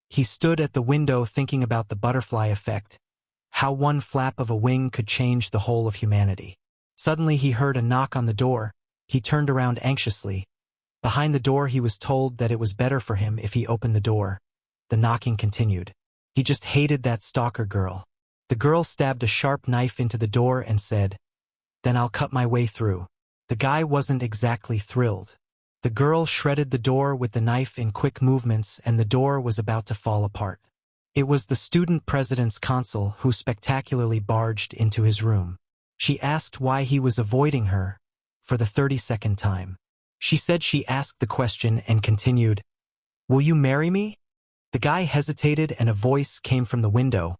He stood at the window thinking about the butterfly effect, how one flap of a wing could change the whole of humanity. Suddenly he heard a knock on the door. He turned around anxiously. Behind the door he was told that it was better for him if he opened the door. The knocking continued. He just hated that stalker girl. The girl stabbed a sharp knife into the door and said, "Then I'll cut my way through." The guy wasn't exactly thrilled. The girl shredded the door with the knife in quick movements, and the door was about to fall apart. It was the student president's consul who spectacularly barged into his room. She asked why he was avoiding her for the 32nd time. She said she asked the question and continued, "Will you marry me?" The guy hesitated and a voice came from the window.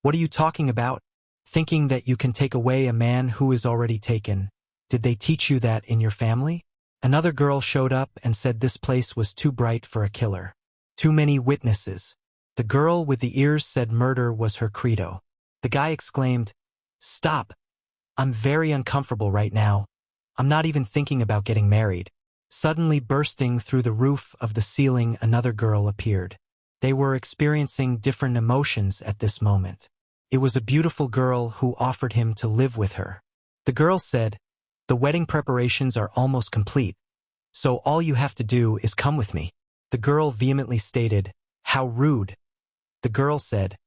"What are you talking about? Thinking that you can take away a man who is already taken? Did they teach you that in your family?" Another girl showed up and said this place was too bright for a killer. Too many witnesses. The girl with the ears said murder was her credo. The guy exclaimed, "Stop. I'm very uncomfortable right now. I'm not even thinking about getting married." Suddenly bursting through the roof of the ceiling, another girl appeared. They were experiencing different emotions at this moment. It was a beautiful girl who offered him to live with her. The girl said, "The wedding preparations are almost complete, so all you have to do is come with me." The girl vehemently stated, "How rude." The girl said,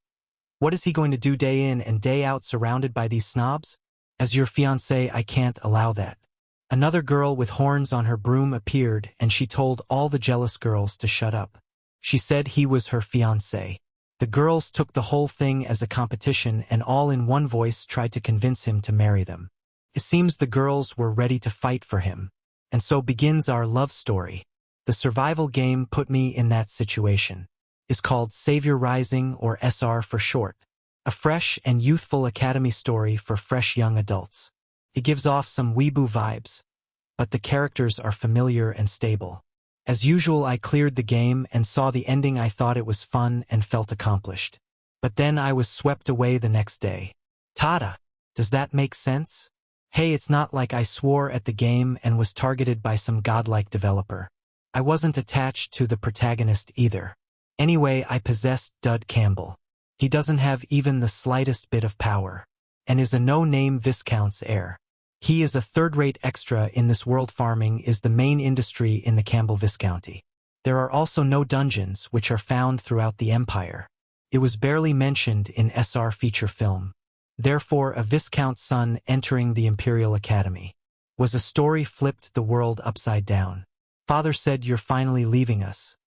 "What is he going to do day in and day out surrounded by these snobs? As your fiancé, I can't allow that." Another girl with horns on her broom appeared, and she told all the jealous girls to shut up. She said he was her fiancé. The girls took the whole thing as a competition and all in one voice tried to convince him to marry them. It seems the girls were ready to fight for him. And so begins our love story. The survival game put me in that situation. Is called Savior Rising, or SR for short. A fresh and youthful academy story for fresh young adults. It gives off some weeboo vibes, but the characters are familiar and stable. As usual, I cleared the game and saw the ending. I thought it was fun and felt accomplished. But then I was swept away the next day. Tada! Does that make sense? Hey, it's not like I swore at the game and was targeted by some godlike developer. I wasn't attached to the protagonist either. Anyway, I possessed Daud Campbell. He doesn't have even the slightest bit of power, and is a no-name Viscount's heir. He is a third-rate extra in this world. Farming is the main industry in the Campbell Viscounty. There are also no dungeons, which are found throughout the empire. It was barely mentioned in SR feature film. Therefore, a Viscount's son entering the Imperial Academy was a story flipped the world upside down. Father said, "You're finally leaving us."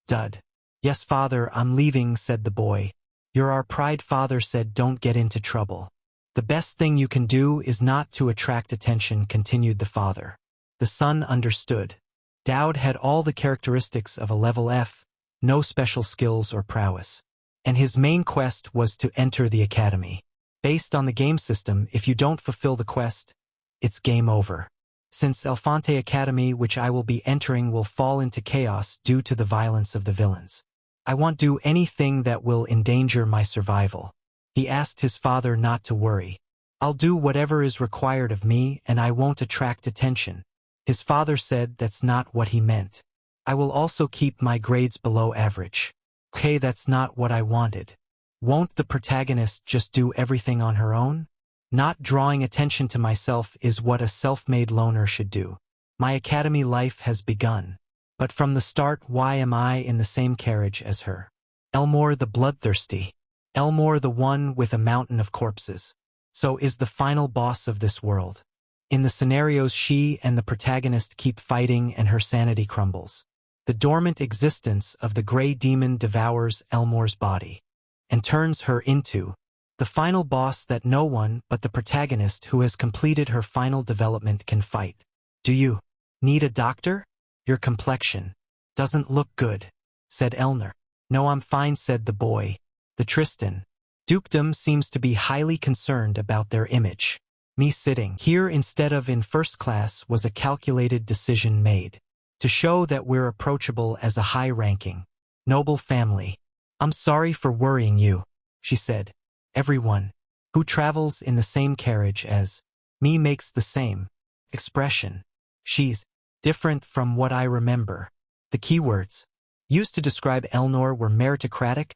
Dud. "Yes, father, I'm leaving," said the boy. "You're our pride." Father said, "Don't get into trouble. The best thing you can do is not to attract attention," continued the father. The son understood. Daud had all the characteristics of a level F, no special skills or prowess. And his main quest was to enter the academy. Based on the game system, if you don't fulfill the quest, it's game over. Since Elfante Academy, which I will be entering, will fall into chaos due to the violence of the villains, I won't do anything that will endanger my survival. He asked his father not to worry. "I'll do whatever is required of me and I won't attract attention." His father said that's not what he meant. "I will also keep my grades below average." Okay, that's not what I wanted. Won't the protagonist just do everything on her own? Not drawing attention to myself is what a self-made loner should do. My academy life has begun. But from the start, why am I in the same carriage as her? Elnore the bloodthirsty. Elnore the one with a mountain of corpses. So is the final boss of this world. In the scenarios, she and the protagonist keep fighting and her sanity crumbles. The dormant existence of the gray demon devours Elnore's body and turns her into the final boss that no one but the protagonist who has completed her final development can fight. "Do you need a doctor? Your complexion doesn't look good," said Elnore. "No, I'm fine," said the boy. The Tristan dukedom seems to be highly concerned about their image. Me sitting here instead of in first class was a calculated decision made to show that we're approachable as a high-ranking, noble family. "I'm sorry for worrying you," she said. "Everyone who travels in the same carriage as me makes the same expression. She's different from what I remember." The keywords used to describe Elnore were meritocratic,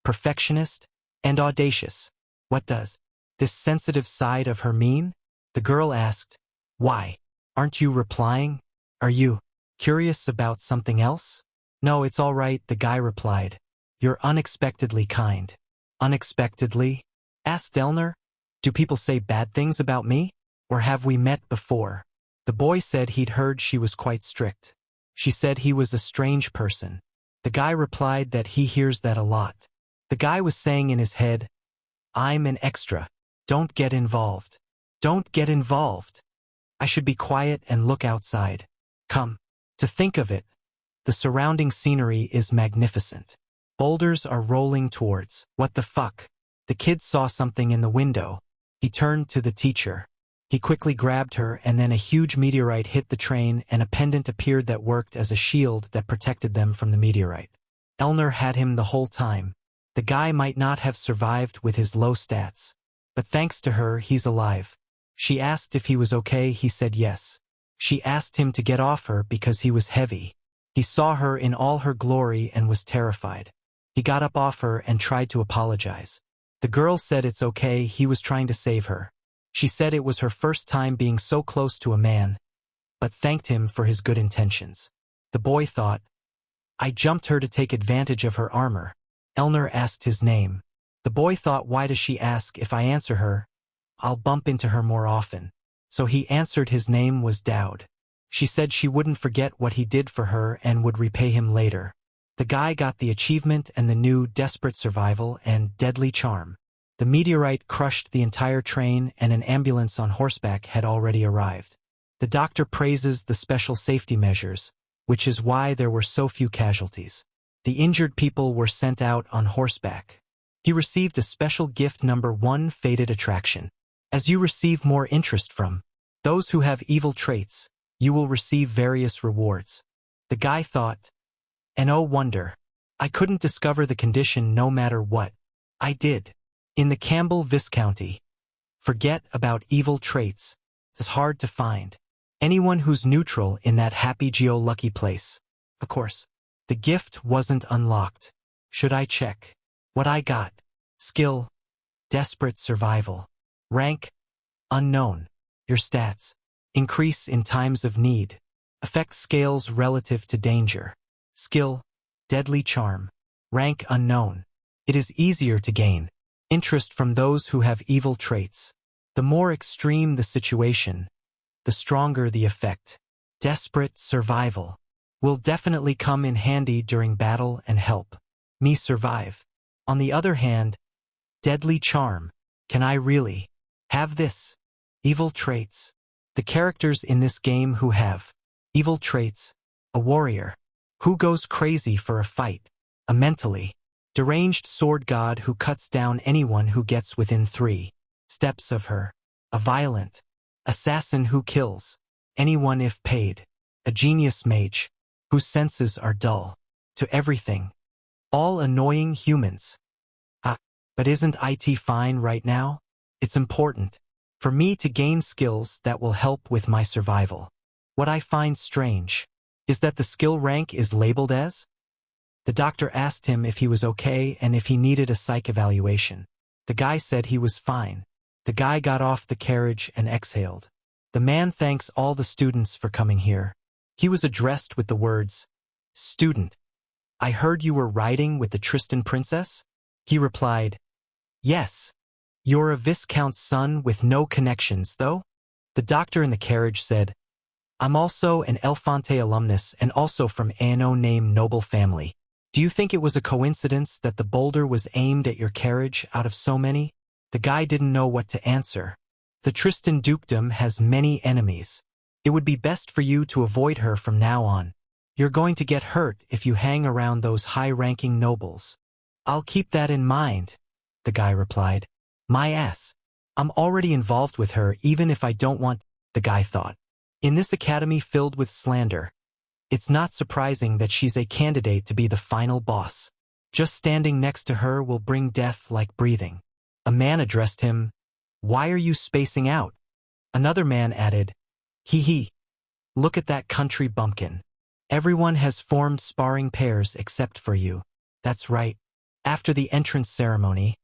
perfectionist, and audacious. What does this sensitive side of her mean? The girl asked. Why? Aren't you replying? Are you curious about something else? No, it's all right, the guy replied. You're unexpectedly kind. Unexpectedly? Asked Elnore. Do people say bad things about me? Or have we met before? The boy said he'd heard she was quite strict. She said he was a strange person. The guy replied that he hears that a lot. The guy was saying in his head, I'm an extra. Don't get involved. Don't get involved. I should be quiet and look outside. Come. To think of it, the surrounding scenery is magnificent. Boulders are rolling towards. What the fuck? The kid saw something in the window. He turned to the teacher. He quickly grabbed her, and then a huge meteorite hit the train and a pendant appeared that worked as a shield that protected them from the meteorite. Elnore had him the whole time. The guy might not have survived with his low stats, but thanks to her, he's alive. She asked if he was okay, he said yes. She asked him to get off her because he was heavy. He saw her in all her glory and was terrified. He got up off her and tried to apologize. The girl said it's okay, he was trying to save her. She said it was her first time being so close to a man, but thanked him for his good intentions. The boy thought, I jumped her to take advantage of her armor. Elnore asked his name. The boy thought, why does she ask if I answer her? I'll bump into her more often. So he answered his name was Daud. She said she wouldn't forget what he did for her and would repay him later. The guy got the achievement and the new desperate survival and deadly charm. The meteorite crushed the entire train and an ambulance on horseback had already arrived. The doctor praises the special safety measures, which is why there were so few casualties. The injured people were sent out on horseback. He received a special gift number 1 fated attraction. As you receive more interest from those who have evil traits, you will receive various rewards. The guy thought, and oh wonder, I couldn't discover the condition no matter what I did. In the Campbell Viscounty, forget about evil traits. It's hard to find anyone who's neutral in that happy-go-lucky place. Of course, the gift wasn't unlocked. Should I check what I got? Skill, desperate survival. Rank, unknown. Your stats, increase in times of need. Effect scales relative to danger. Skill, deadly charm. Rank unknown. It is easier to gain interest from those who have evil traits. The more extreme the situation, the stronger the effect. Desperate survival will definitely come in handy during battle and help me survive. On the other hand, deadly charm. Can I really have this? Evil traits. The characters in this game who have evil traits. A warrior who goes crazy for a fight. A mentally deranged sword god who cuts down anyone who gets within 3 steps of her. A violent assassin who kills anyone if paid. A genius mage whose senses are dull to everything. All annoying humans. But isn't it fine right now? It's important for me to gain skills that will help with my survival. What I find strange is that the skill rank is labeled as. The doctor asked him if he was okay and if he needed a psych evaluation. The guy said he was fine. The guy got off the carriage and exhaled. The man thanks all the students for coming here. He was addressed with the words, Student, I heard you were riding with the Tristan princess? He replied, Yes. You're a Viscount's son with no connections, though? The doctor in the carriage said, I'm also an Elfante alumnus and also from an no-name noble family. Do you think it was a coincidence that the boulder was aimed at your carriage out of so many? The guy didn't know what to answer. The Tristan dukedom has many enemies. It would be best for you to avoid her from now on. You're going to get hurt if you hang around those high-ranking nobles. I'll keep that in mind, the guy replied. My ass. I'm already involved with her even if I don't want, the guy thought. In this academy filled with slander, it's not surprising that she's a candidate to be the final boss. Just standing next to her will bring death like breathing. A man addressed him, Why are you spacing out? Another man added, Hee hee. Look at that country bumpkin. Everyone has formed sparring pairs except for you. That's right. After the entrance ceremony,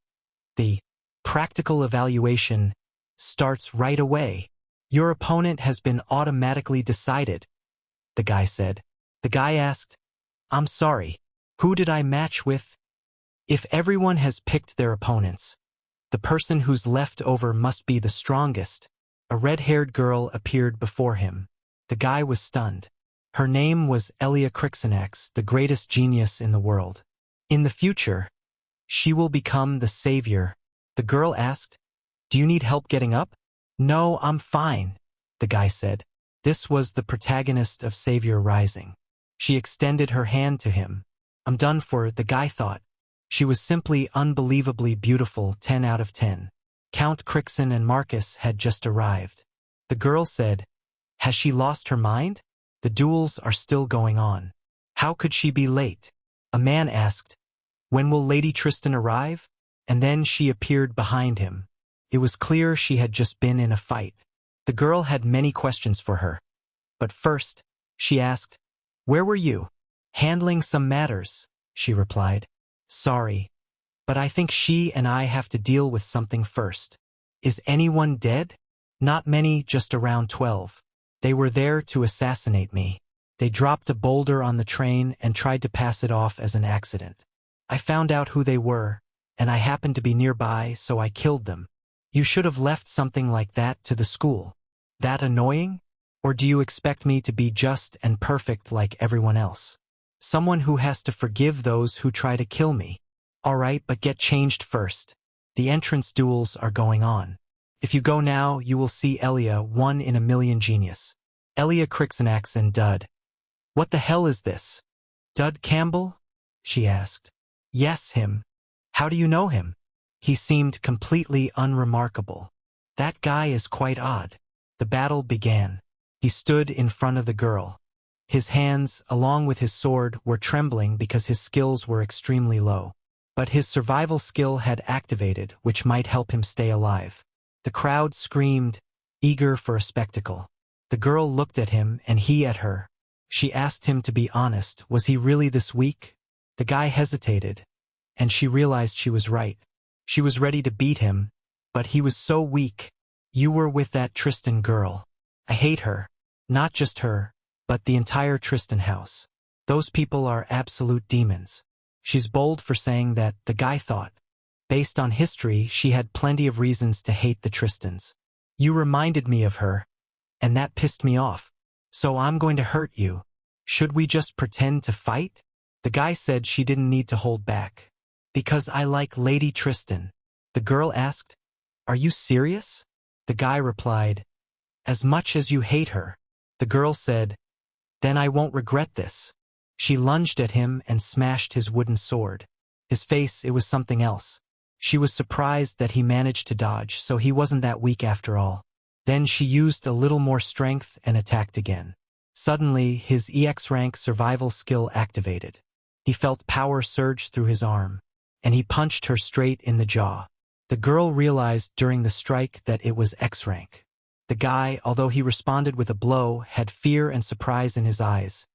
the practical evaluation starts right away. Your opponent has been automatically decided, the guy said. The guy asked, I'm sorry, who did I match with? If everyone has picked their opponents, the person who's left over must be the strongest. A red-haired girl appeared before him. The guy was stunned. Her name was Elnore Elinarize, the greatest genius in the world. In the future, she will become the savior. The girl asked, Do you need help getting up? No, I'm fine, the guy said. This was the protagonist of Savior Rising. She extended her hand to him. I'm done for, the guy thought. She was simply unbelievably beautiful, 10 out of 10. Count Crixon and Marcus had just arrived. The girl said, Has she lost her mind? The duels are still going on. How could she be late? A man asked, When will Lady Tristan arrive? And then she appeared behind him. It was clear she had just been in a fight. The girl had many questions for her. But first, she asked, Where were you? Handling some matters, she replied. Sorry, but I think she and I have to deal with something first. Is anyone dead? Not many, just around 12. They were there to assassinate me. They dropped a boulder on the train and tried to pass it off as an accident. I found out who they were, and I happened to be nearby, so I killed them. You should have left something like that to the school. That annoying? Or do you expect me to be just and perfect like everyone else? Someone who has to forgive those who try to kill me. All right, but get changed first. The entrance duels are going on. If you go now, you will see Elia, 1 in a million genius. Elnore Elinarize and Daud. What the hell is this? Daud Campbell? She asked. Yes, him. How do you know him? He seemed completely unremarkable. That guy is quite odd. The battle began. He stood in front of the girl. His hands, along with his sword, were trembling because his skills were extremely low. But his survival skill had activated, which might help him stay alive. The crowd screamed, eager for a spectacle. The girl looked at him and he at her. She asked him to be honest, was he really this weak? The guy hesitated, and she realized she was right. She was ready to beat him, but he was so weak. You were with that Tristan girl. I hate her. Not just her, but the entire Tristan house. Those people are absolute demons. She's bold for saying that, the guy thought. Based on history, she had plenty of reasons to hate the Tristans. You reminded me of her, and that pissed me off. So I'm going to hurt you. Should we just pretend to fight? The guy said she didn't need to hold back. Because I like Lady Tristan. The girl asked, Are you serious? The guy replied, As much as you hate her. The girl said, Then I won't regret this. She lunged at him and smashed his wooden sword. His face, it was something else. She was surprised that he managed to dodge, so he wasn't that weak after all. Then she used a little more strength and attacked again. Suddenly, his EX rank survival skill activated. He felt power surge through his arm, and he punched her straight in the jaw. The girl realized during the strike that it was X rank. The guy, although he responded with a blow, had fear and surprise in his eyes.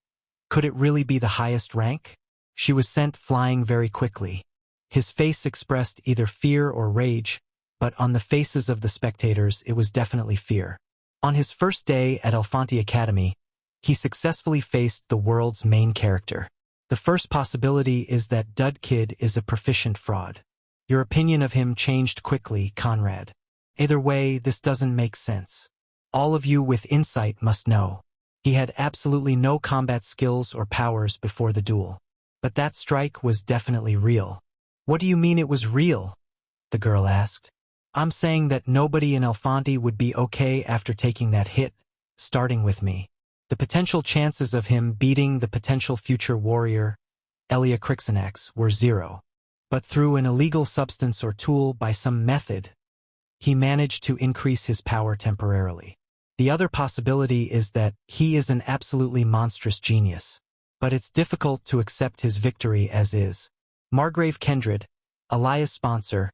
Could it really be the highest rank? She was sent flying very quickly. His face expressed either fear or rage, but on the faces of the spectators it was definitely fear. On his first day at Elnore Academy, he successfully faced the world's main character. The first possibility is that Daud Kid is a proficient fraud. Your opinion of him changed quickly, Conrad. Either way, this doesn't make sense. All of you with insight must know. He had absolutely no combat skills or powers before the duel. But that strike was definitely real. What do you mean it was real? The girl asked. I'm saying that nobody in Elnore would be okay after taking that hit, starting with me. The potential chances of him beating the potential future warrior, Elnore Elinarize, were 0. But through an illegal substance or tool by some method, he managed to increase his power temporarily. The other possibility is that he is an absolutely monstrous genius. But it's difficult to accept his victory as is. Margrave Kindred, Elias' sponsor,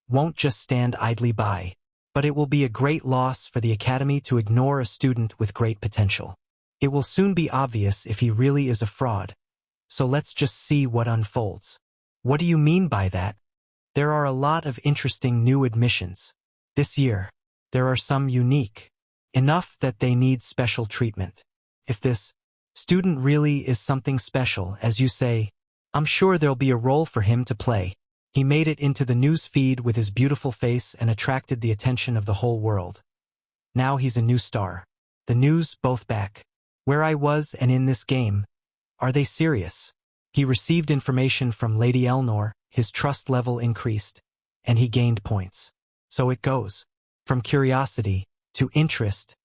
won't just stand idly by. But it will be a great loss for the Academy to ignore a student with great potential. It will soon be obvious if he really is a fraud. So let's just see what unfolds. What do you mean by that? There are a lot of interesting new admissions. This year, there are some unique, enough that they need special treatment. If this student really is something special, as you say, I'm sure there'll be a role for him to play. He made it into the news feed with his beautiful face and attracted the attention of the whole world. Now he's a new star. The news, both back where I was and in this game. Are they serious? He received information from Lady Elnore, his trust level increased, and he gained points. So it goes. From curiosity, to interest,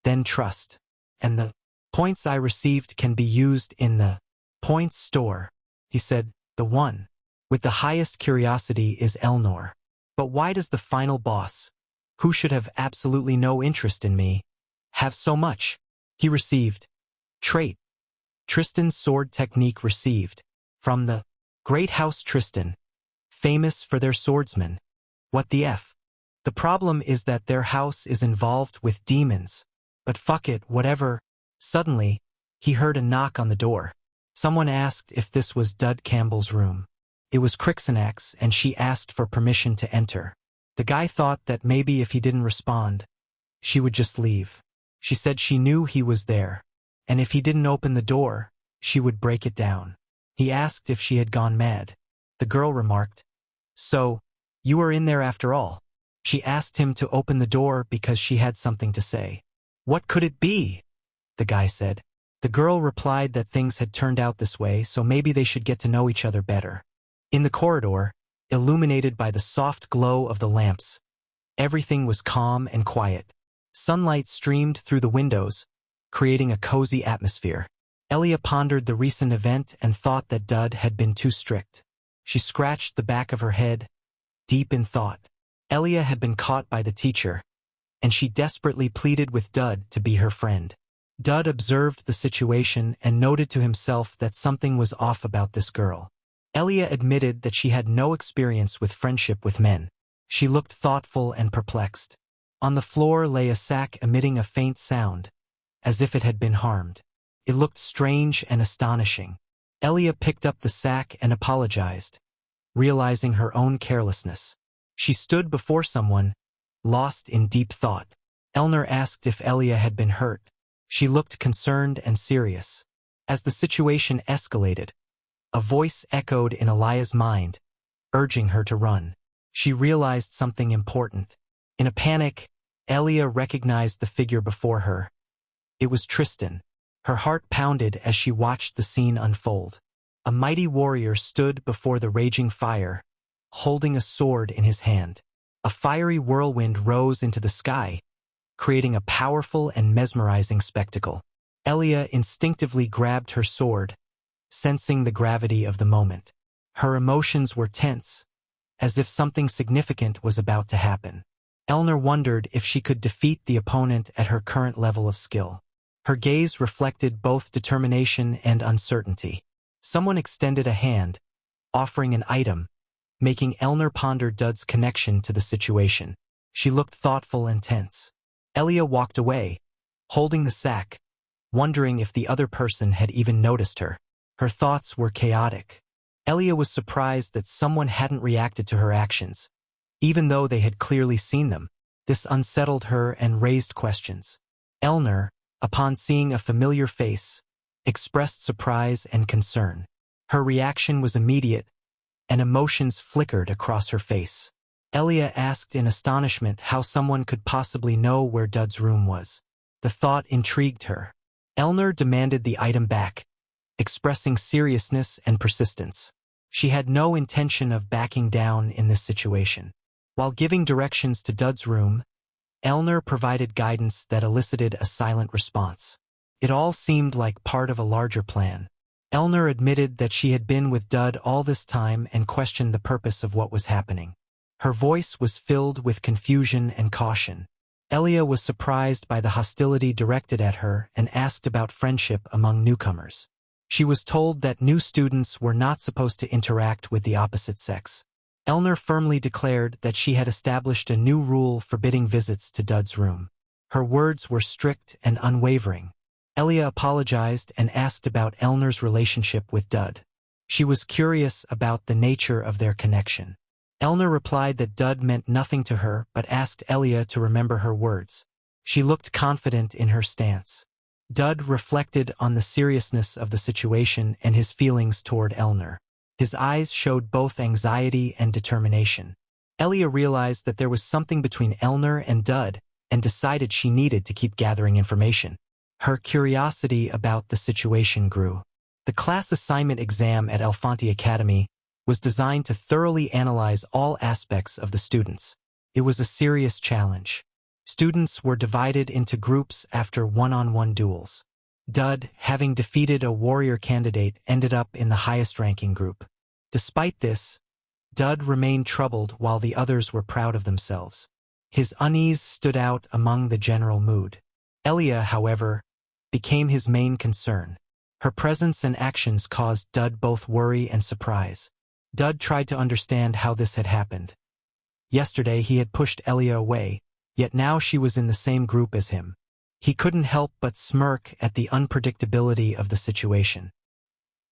then trust. And the points I received can be used in the points store. He said, the one with the highest curiosity is Elnore. But why does the final boss, who should have absolutely no interest in me, have so much? He received trait. Tristan's sword technique received from the Great House Tristan, famous for their swordsmen. What the F? The problem is that their house is involved with demons. But fuck it, whatever. Suddenly, he heard a knock on the door. Someone asked if this was Daud Campbell's room. It was Crixanax, and she asked for permission to enter. The guy thought that maybe if he didn't respond, she would just leave. She said she knew he was there, and if he didn't open the door, she would break it down. He asked if she had gone mad. The girl remarked, "So, you were in there after all." She asked him to open the door because she had something to say. "What could it be?" the guy said. The girl replied that things had turned out this way, so maybe they should get to know each other better. In the corridor, illuminated by the soft glow of the lamps, everything was calm and quiet. Sunlight streamed through the windows, creating a cozy atmosphere. Elia pondered the recent event and thought that Daud had been too strict. She scratched the back of her head, deep in thought. Elia had been caught by the teacher, and she desperately pleaded with Daud to be her friend. Daud observed the situation and noted to himself that something was off about this girl. Elia admitted that she had no experience with friendship with men. She looked thoughtful and perplexed. On the floor lay a sack emitting a faint sound, as if it had been harmed. It looked strange and astonishing. Elia picked up the sack and apologized, realizing her own carelessness. She stood before someone, lost in deep thought. Elnore asked if Elia had been hurt. She looked concerned and serious. As the situation escalated, a voice echoed in Elia's mind, urging her to run. She realized something important. In a panic, Elia recognized the figure before her. It was Tristan. Her heart pounded as she watched the scene unfold. A mighty warrior stood before the raging fire, holding a sword in his hand. A fiery whirlwind rose into the sky, creating a powerful and mesmerizing spectacle. Elia instinctively grabbed her sword, sensing the gravity of the moment. Her emotions were tense, as if something significant was about to happen. Elnore wondered if she could defeat the opponent at her current level of skill. Her gaze reflected both determination and uncertainty. Someone extended a hand, offering an item, making Elnore ponder Daud's connection to the situation. She looked thoughtful and tense. Elia walked away, holding the sack, wondering if the other person had even noticed her. Her thoughts were chaotic. Elia was surprised that someone hadn't reacted to her actions, even though they had clearly seen them. This unsettled her and raised questions. Elnore, upon seeing a familiar face, expressed surprise and concern. Her reaction was immediate, and emotions flickered across her face. Elia asked in astonishment how someone could possibly know where Daud's room was. The thought intrigued her. Elnore demanded the item back, expressing seriousness and persistence. She had no intention of backing down in this situation. While giving directions to Daud's room, Elnore provided guidance that elicited a silent response. It all seemed like part of a larger plan. Elnore admitted that she had been with Daud all this time and questioned the purpose of what was happening. Her voice was filled with confusion and caution. Elia was surprised by the hostility directed at her and asked about friendship among newcomers. She was told that new students were not supposed to interact with the opposite sex. Elnore firmly declared that she had established a new rule forbidding visits to Daud's room. Her words were strict and unwavering. Elia apologized and asked about Elnore's relationship with Daud. She was curious about the nature of their connection. Elnore replied that Daud meant nothing to her but asked Elia to remember her words. She looked confident in her stance. Daud reflected on the seriousness of the situation and his feelings toward Elnore. His eyes showed both anxiety and determination. Elia realized that there was something between Elnore and Daud and decided she needed to keep gathering information. Her curiosity about the situation grew. The class assignment exam at Elfonte Academy was designed to thoroughly analyze all aspects of the students. It was a serious challenge. Students were divided into groups after one-on-one duels. Daud, having defeated a warrior candidate, ended up in the highest-ranking group. Despite this, Daud remained troubled while the others were proud of themselves. His unease stood out among the general mood. Elia, however, became his main concern. Her presence and actions caused Daud both worry and surprise. Daud tried to understand how this had happened. Yesterday he had pushed Elia away, yet now she was in the same group as him. He couldn't help but smirk at the unpredictability of the situation.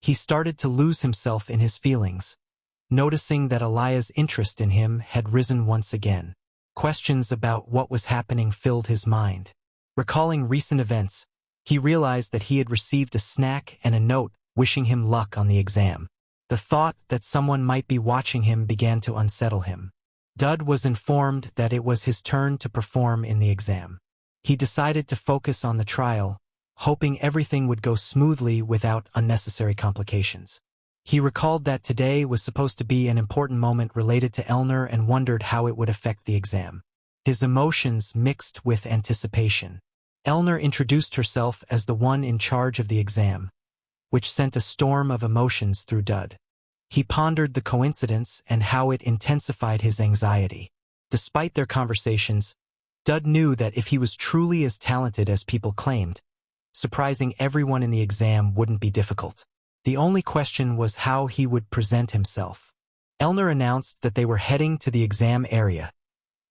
He started to lose himself in his feelings, noticing that Elia's interest in him had risen once again. Questions about what was happening filled his mind. Recalling recent events, he realized that he had received a snack and a note wishing him luck on the exam. The thought that someone might be watching him began to unsettle him. Daud was informed that it was his turn to perform in the exam. He decided to focus on the trial, hoping everything would go smoothly without unnecessary complications. He recalled that today was supposed to be an important moment related to Elnore and wondered how it would affect the exam. His emotions mixed with anticipation. Elnore introduced herself as the one in charge of the exam, which sent a storm of emotions through Daud. He pondered the coincidence and how it intensified his anxiety. Despite their conversations, Daud knew that if he was truly as talented as people claimed, surprising everyone in the exam wouldn't be difficult. The only question was how he would present himself. Elnore announced that they were heading to the exam area,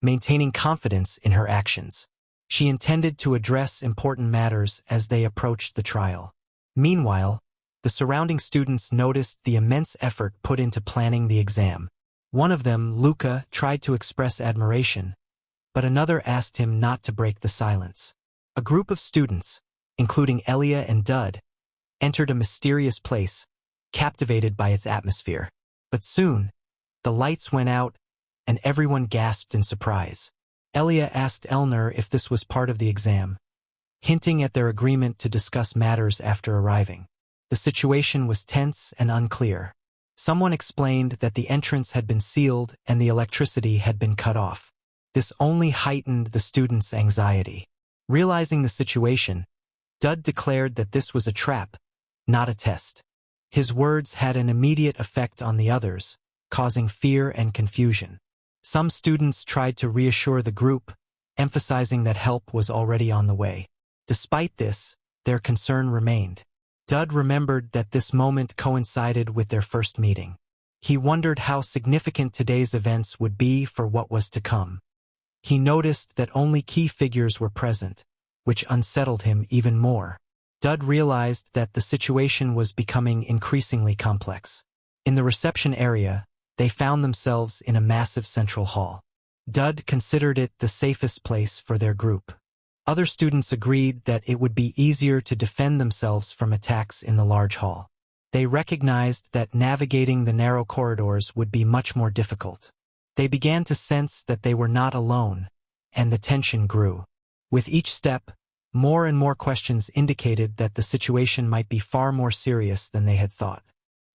maintaining confidence in her actions. She intended to address important matters as they approached the trial. Meanwhile, the surrounding students noticed the immense effort put into planning the exam. One of them, Luca, tried to express admiration, but another asked him not to break the silence. A group of students, including Elia and Daud, entered a mysterious place, captivated by its atmosphere. But soon, the lights went out, and everyone gasped in surprise. Elia asked Elnore if this was part of the exam, hinting at their agreement to discuss matters after arriving. The situation was tense and unclear. Someone explained that the entrance had been sealed and the electricity had been cut off. This only heightened the students' anxiety. Realizing the situation, Daud declared that this was a trap, not a test. His words had an immediate effect on the others, causing fear and confusion. Some students tried to reassure the group, emphasizing that help was already on the way. Despite this, their concern remained. Daud remembered that this moment coincided with their first meeting. He wondered how significant today's events would be for what was to come. He noticed that only key figures were present, which unsettled him even more. Daud realized that the situation was becoming increasingly complex. In the reception area, they found themselves in a massive central hall. Daud considered it the safest place for their group. Other students agreed that it would be easier to defend themselves from attacks in the large hall. They recognized that navigating the narrow corridors would be much more difficult. They began to sense that they were not alone, and the tension grew. With each step, more and more questions indicated that the situation might be far more serious than they had thought.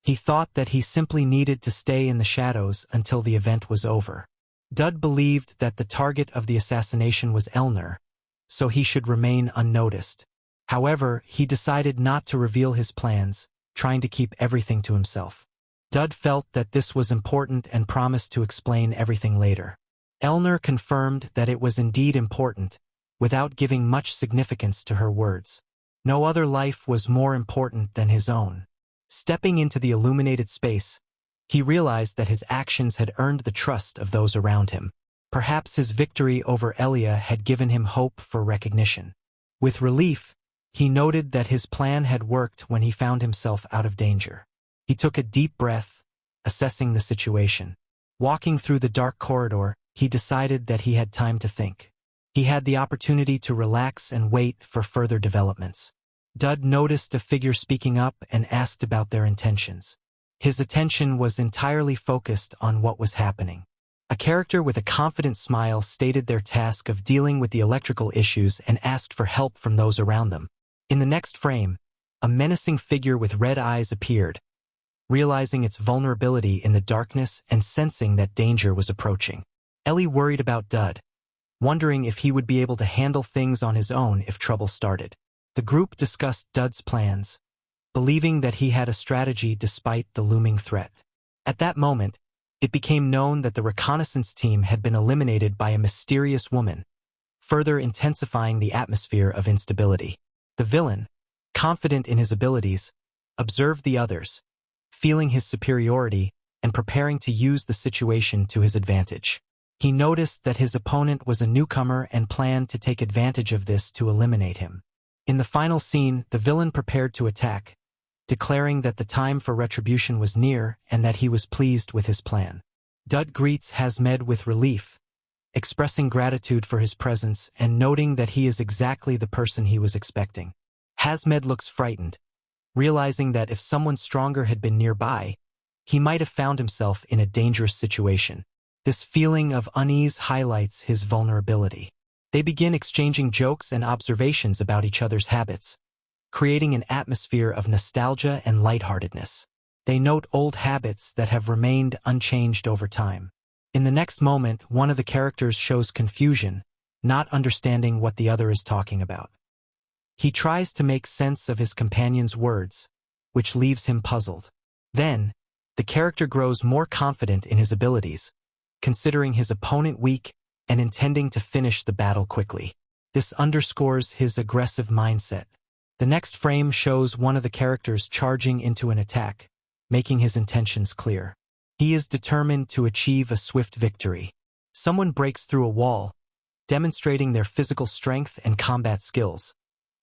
He thought that he simply needed to stay in the shadows until the event was over. Daud believed that the target of the assassination was Elnore, so he should remain unnoticed. However, he decided not to reveal his plans, trying to keep everything to himself. Daud felt that this was important and promised to explain everything later. Elnore confirmed that it was indeed important, without giving much significance to her words. No other life was more important than his own. Stepping into the illuminated space, he realized that his actions had earned the trust of those around him. Perhaps his victory over Elia had given him hope for recognition. With relief, He noted that his plan had worked when he found himself out of danger. He took a deep breath, assessing the situation. Walking through the dark corridor, he decided that he had time to think. He had the opportunity to relax and wait for further developments. Daud noticed a figure speaking up and asked about their intentions. His attention was entirely focused on what was happening. A character with a confident smile stated their task of dealing with the electrical issues and asked for help from those around them. In the next frame, a menacing figure with red eyes appeared, realizing its vulnerability in the darkness and sensing that danger was approaching. Ellie worried about Daud, wondering if he would be able to handle things on his own if trouble started. The group discussed Daud's plans, believing that he had a strategy despite the looming threat. At that moment, it became known that the reconnaissance team had been eliminated by a mysterious woman, further intensifying the atmosphere of instability. The villain, confident in his abilities, observed the others, feeling his superiority and preparing to use the situation to his advantage. He noticed that his opponent was a newcomer and planned to take advantage of this to eliminate him. In the final scene, the villain prepared to attack, declaring that the time for retribution was near and that he was pleased with his plan. Daud greets Hasmed with relief, expressing gratitude for his presence and noting that he is exactly the person he was expecting. Hasmed looks frightened, realizing that if someone stronger had been nearby, he might have found himself in a dangerous situation. This feeling of unease highlights his vulnerability. They begin exchanging jokes and observations about each other's habits, creating an atmosphere of nostalgia and lightheartedness. They note old habits that have remained unchanged over time. In the next moment, one of the characters shows confusion, not understanding what the other is talking about. He tries to make sense of his companion's words, which leaves him puzzled. Then, the character grows more confident in his abilities, considering his opponent weak and intending to finish the battle quickly. This underscores his aggressive mindset. The next frame shows one of the characters charging into an attack, making his intentions clear. He is determined to achieve a swift victory. Someone breaks through a wall, demonstrating their physical strength and combat skills,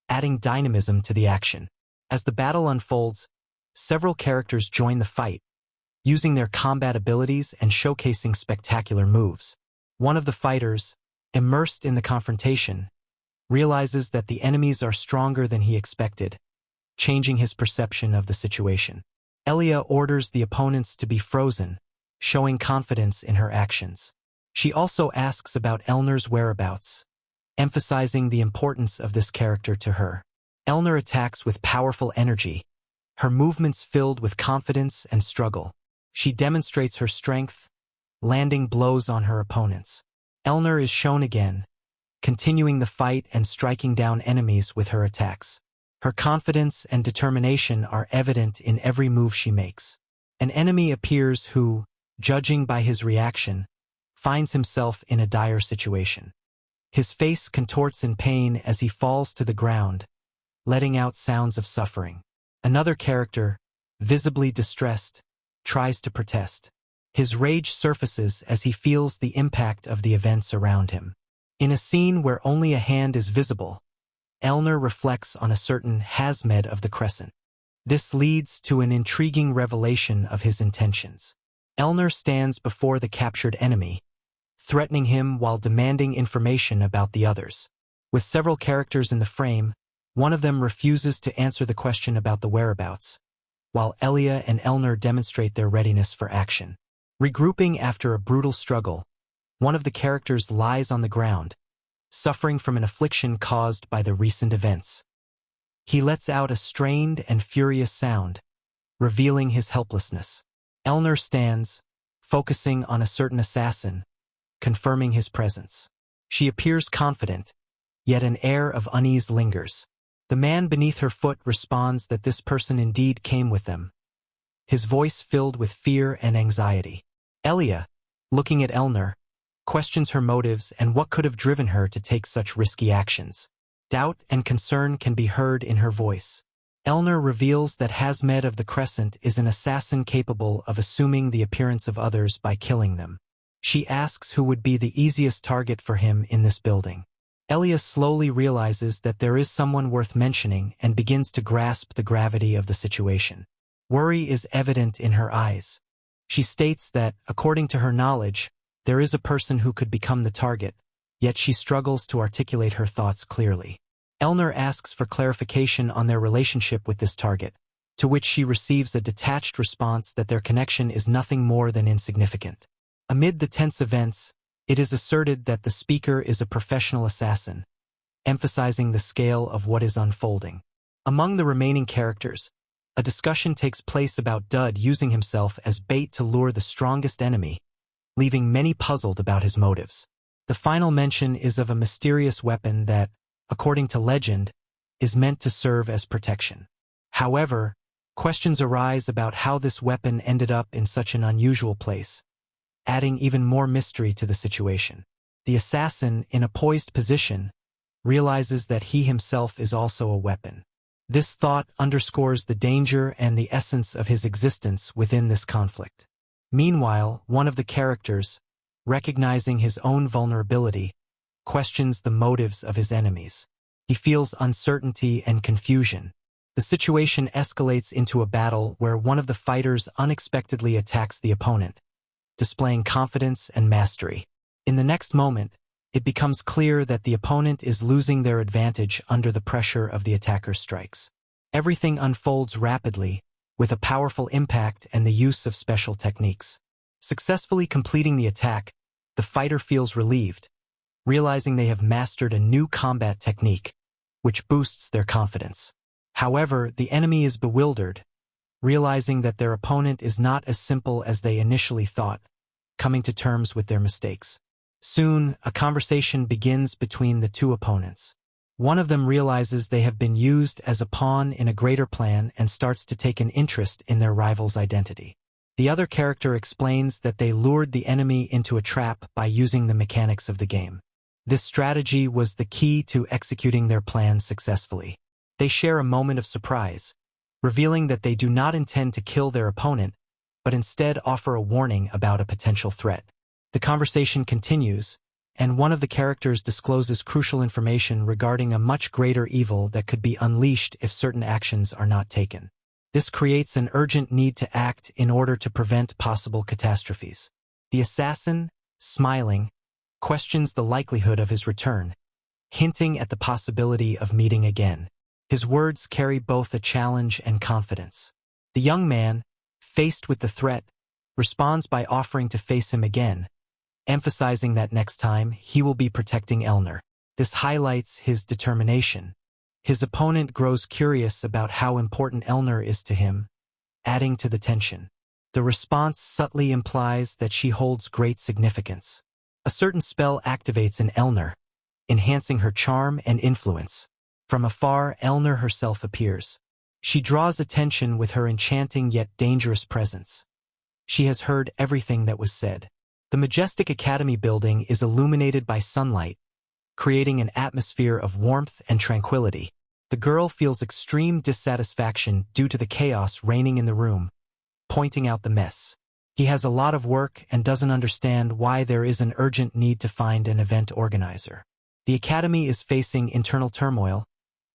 adding dynamism to the action. As the battle unfolds, several characters join the fight, using their combat abilities and showcasing spectacular moves. One of the fighters, immersed in the confrontation, realizes that the enemies are stronger than he expected, changing his perception of the situation. Elia orders the opponents to be frozen, showing confidence in her actions. She also asks about Elnore's whereabouts, emphasizing the importance of this character to her. Elnore attacks with powerful energy, her movements filled with confidence and struggle. She demonstrates her strength, landing blows on her opponents. Elnore is shown again, continuing the fight and striking down enemies with her attacks. Her confidence and determination are evident in every move she makes. An enemy appears who, judging by his reaction, finds himself in a dire situation. His face contorts in pain as he falls to the ground, letting out sounds of suffering. Another character, visibly distressed, tries to protest. His rage surfaces as he feels the impact of the events around him. In a scene where only a hand is visible, Elnore reflects on a certain Hasmed of the Crescent. This leads to an intriguing revelation of his intentions. Elnore stands before the captured enemy, threatening him while demanding information about the others. With several characters in the frame, one of them refuses to answer the question about the whereabouts, while Elia and Elnore demonstrate their readiness for action. Regrouping after a brutal struggle, one of the characters lies on the ground, suffering from an affliction caused by the recent events. He lets out a strained and furious sound, revealing his helplessness. Elnore stands, focusing on a certain assassin, confirming his presence. She appears confident, yet an air of unease lingers. The man beneath her foot responds that this person indeed came with them, his voice filled with fear and anxiety. Elia, looking at Elnore, questions her motives and what could have driven her to take such risky actions. Doubt and concern can be heard in her voice. Elnore reveals that Hasmed of the Crescent is an assassin capable of assuming the appearance of others by killing them. She asks who would be the easiest target for him in this building. Elia slowly realizes that there is someone worth mentioning and begins to grasp the gravity of the situation. Worry is evident in her eyes. She states that, according to her knowledge, there is a person who could become the target, yet she struggles to articulate her thoughts clearly. Elnore asks for clarification on their relationship with this target, to which she receives a detached response that their connection is nothing more than insignificant. Amid the tense events, it is asserted that the speaker is a professional assassin, emphasizing the scale of what is unfolding. Among the remaining characters, a discussion takes place about Daud using himself as bait to lure the strongest enemy, leaving many puzzled about his motives. The final mention is of a mysterious weapon that, according to legend, is meant to serve as protection. However, questions arise about how this weapon ended up in such an unusual place, adding even more mystery to the situation. The assassin, in a poised position, realizes that he himself is also a weapon. This thought underscores the danger and the essence of his existence within this conflict. Meanwhile, one of the characters, recognizing his own vulnerability, questions the motives of his enemies. He feels uncertainty and confusion. The situation escalates into a battle where one of the fighters unexpectedly attacks the opponent, displaying confidence and mastery. In the next moment, it becomes clear that the opponent is losing their advantage under the pressure of the attacker's strikes. Everything unfolds rapidly, with a powerful impact and the use of special techniques. Successfully completing the attack, the fighter feels relieved, realizing they have mastered a new combat technique, which boosts their confidence. However, the enemy is bewildered, realizing that their opponent is not as simple as they initially thought, coming to terms with their mistakes. Soon, a conversation begins between the two opponents. One of them realizes they have been used as a pawn in a greater plan and starts to take an interest in their rival's identity. The other character explains that they lured the enemy into a trap by using the mechanics of the game. This strategy was the key to executing their plan successfully. They share a moment of surprise, revealing that they do not intend to kill their opponent, but instead offer a warning about a potential threat. The conversation continues, and one of the characters discloses crucial information regarding a much greater evil that could be unleashed if certain actions are not taken. This creates an urgent need to act in order to prevent possible catastrophes. The assassin, smiling, questions the likelihood of his return, hinting at the possibility of meeting again. His words carry both a challenge and confidence. The young man, faced with the threat, responds by offering to face him again, emphasizing that next time he will be protecting Elnore. This highlights his determination. His opponent grows curious about how important Elnore is to him, adding to the tension. The response subtly implies that she holds great significance. A certain spell activates in Elnore, enhancing her charm and influence. From afar, Elnore herself appears. She draws attention with her enchanting yet dangerous presence. She has heard everything that was said. The majestic academy building is illuminated by sunlight, creating an atmosphere of warmth and tranquility. The girl feels extreme dissatisfaction due to the chaos reigning in the room, pointing out the mess. He has a lot of work and doesn't understand why there is an urgent need to find an event organizer. The academy is facing internal turmoil,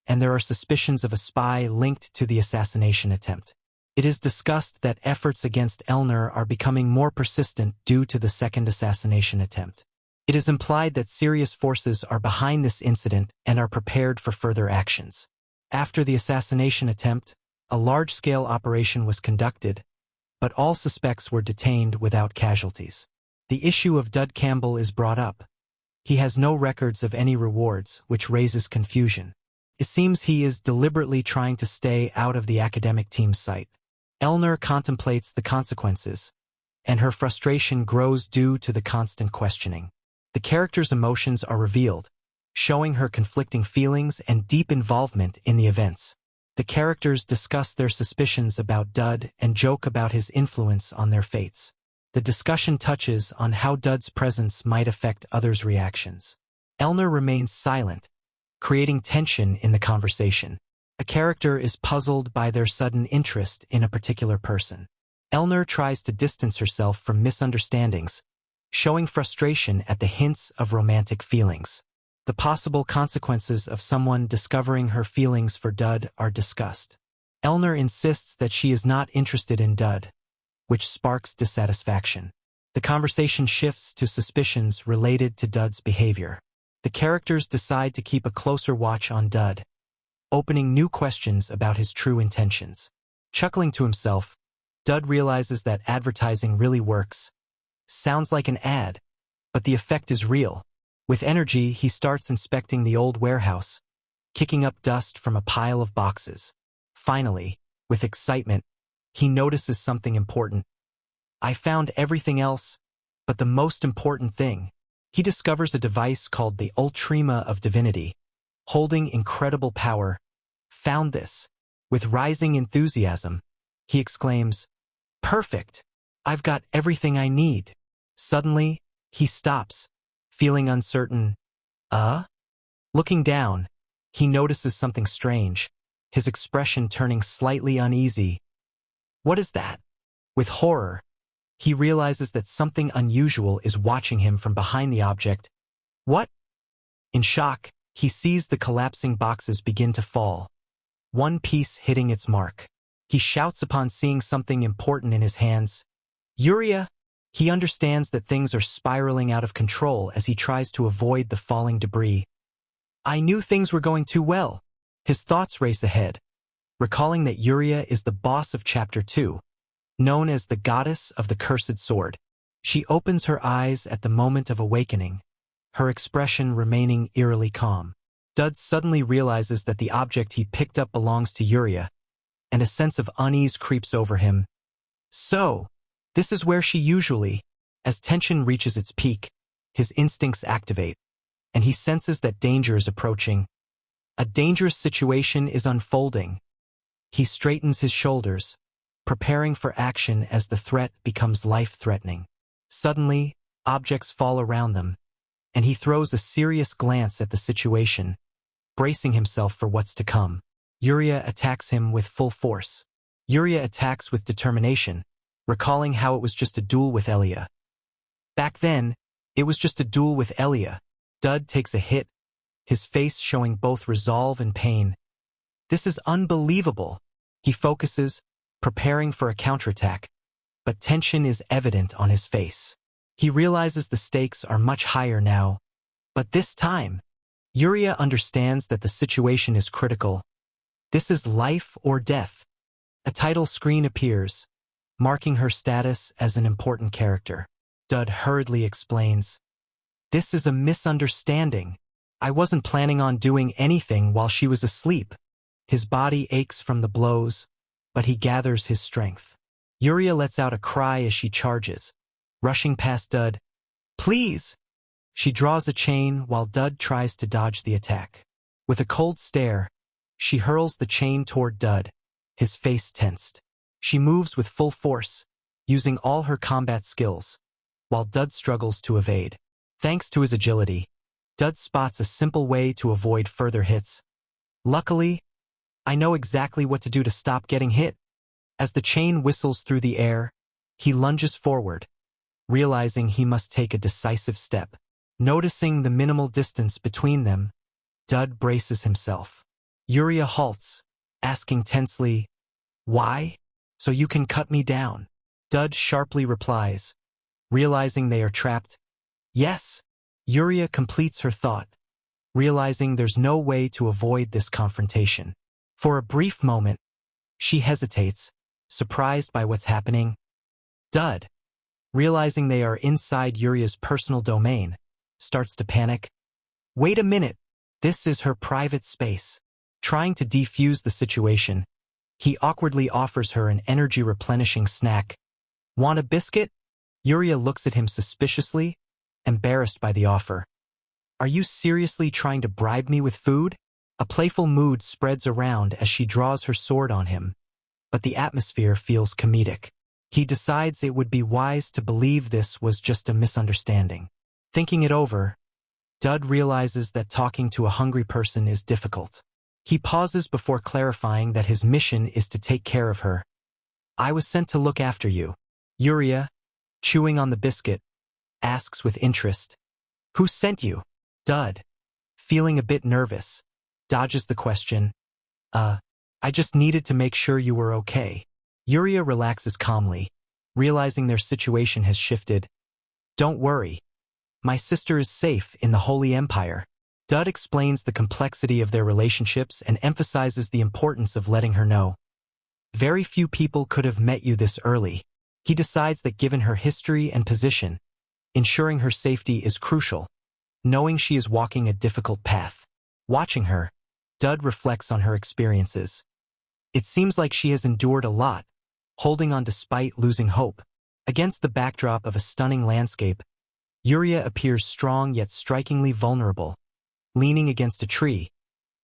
and there are suspicions of a spy linked to the assassination attempt. It is discussed that efforts against Elnore are becoming more persistent due to the second assassination attempt. It is implied that serious forces are behind this incident and are prepared for further actions. After the assassination attempt, a large-scale operation was conducted, but all suspects were detained without casualties. The issue of Daud Campbell is brought up. He has no records of any rewards, which raises confusion. It seems he is deliberately trying to stay out of the academic team's sight. Elnore contemplates the consequences, and her frustration grows due to the constant questioning. The character's emotions are revealed, showing her conflicting feelings and deep involvement in the events. The characters discuss their suspicions about Daud and joke about his influence on their fates. The discussion touches on how Daud's presence might affect others' reactions. Elnore remains silent, creating tension in the conversation. A character is puzzled by their sudden interest in a particular person. Elnore tries to distance herself from misunderstandings, showing frustration at the hints of romantic feelings. The possible consequences of someone discovering her feelings for Daud are discussed. Elnore insists that she is not interested in Daud, which sparks dissatisfaction. The conversation shifts to suspicions related to Daud's behavior. The characters decide to keep a closer watch on Daud, opening new questions about his true intentions. Chuckling to himself, Daud realizes that advertising really works. Sounds like an ad, but the effect is real. With energy, he starts inspecting the old warehouse, kicking up dust from a pile of boxes. Finally, with excitement, he notices something important. I found everything else, but the most important thing. He discovers a device called the Ultrema of Divinity, holding incredible power. Found this. With rising enthusiasm, he exclaims, "Perfect! I've got everything I need." Suddenly, he stops, feeling uncertain. Looking down, he notices something strange, his expression turning slightly uneasy. What is that? With horror, he realizes that something unusual is watching him from behind the object. What? In shock, he sees the collapsing boxes begin to fall, one piece hitting its mark. He shouts upon seeing something important in his hands. Yuria! He understands that things are spiraling out of control as he tries to avoid the falling debris. I knew things were going too well. His thoughts race ahead, recalling that Yuria is the boss of Chapter 2, known as the Goddess of the Cursed Sword. She opens her eyes at the moment of awakening, her expression remaining eerily calm. Daud suddenly realizes that the object he picked up belongs to Yuria, and a sense of unease creeps over him. So, this is where she usually, as tension reaches its peak, his instincts activate, and he senses that danger is approaching. A dangerous situation is unfolding. He straightens his shoulders, preparing for action as the threat becomes life-threatening. Suddenly, objects fall around them, and he throws a serious glance at the situation, bracing himself for what's to come. Yuria attacks him with full force. Yuria attacks with determination, recalling how it was just a duel with Elia. Back then, it was just a duel with Elia. Daud takes a hit, his face showing both resolve and pain. This is unbelievable. He focuses, preparing for a counterattack, but tension is evident on his face. He realizes the stakes are much higher now, but this time, Yuria understands that the situation is critical. This is life or death. A title screen appears, marking her status as an important character. Daud hurriedly explains, "This is a misunderstanding. I wasn't planning on doing anything while she was asleep." His body aches from the blows, but he gathers his strength. Yuria lets out a cry as she charges, rushing past Daud. "Please!" She draws a chain while Daud tries to dodge the attack. With a cold stare, she hurls the chain toward Daud, his face tensed. She moves with full force, using all her combat skills, while Daud struggles to evade. Thanks to his agility, Daud spots a simple way to avoid further hits. Luckily, I know exactly what to do to stop getting hit. As the chain whistles through the air, he lunges forward, realizing he must take a decisive step. Noticing the minimal distance between them, Daud braces himself. Yuria halts, asking tensely, "Why? So you can cut me down?" Daud sharply replies, realizing they are trapped. "Yes." Yuria completes her thought, realizing there's no way to avoid this confrontation. For a brief moment, she hesitates, surprised by what's happening. Daud, realizing they are inside Yuria's personal domain, starts to panic. Wait a minute, this is her private space. Trying to defuse the situation, he awkwardly offers her an energy-replenishing snack. Want a biscuit? Yuria looks at him suspiciously, embarrassed by the offer. Are you seriously trying to bribe me with food? A playful mood spreads around as she draws her sword on him, but the atmosphere feels comedic. He decides it would be wise to believe this was just a misunderstanding. Thinking it over, Daud realizes that talking to a hungry person is difficult. He pauses before clarifying that his mission is to take care of her. I was sent to look after you. Yuria, chewing on the biscuit, asks with interest. Who sent you? Daud, Feeling a bit nervous, dodges the question. I just needed to make sure you were okay. Yuria relaxes calmly, realizing their situation has shifted. Don't worry. My sister is safe in the Holy Empire. Daud explains the complexity of their relationships and emphasizes the importance of letting her know. Very few people could have met you this early. He decides that given her history and position, ensuring her safety is crucial, knowing she is walking a difficult path. Watching her, Daud reflects on her experiences. It seems like she has endured a lot, holding on despite losing hope. Against the backdrop of a stunning landscape, Yuria appears strong yet strikingly vulnerable, leaning against a tree,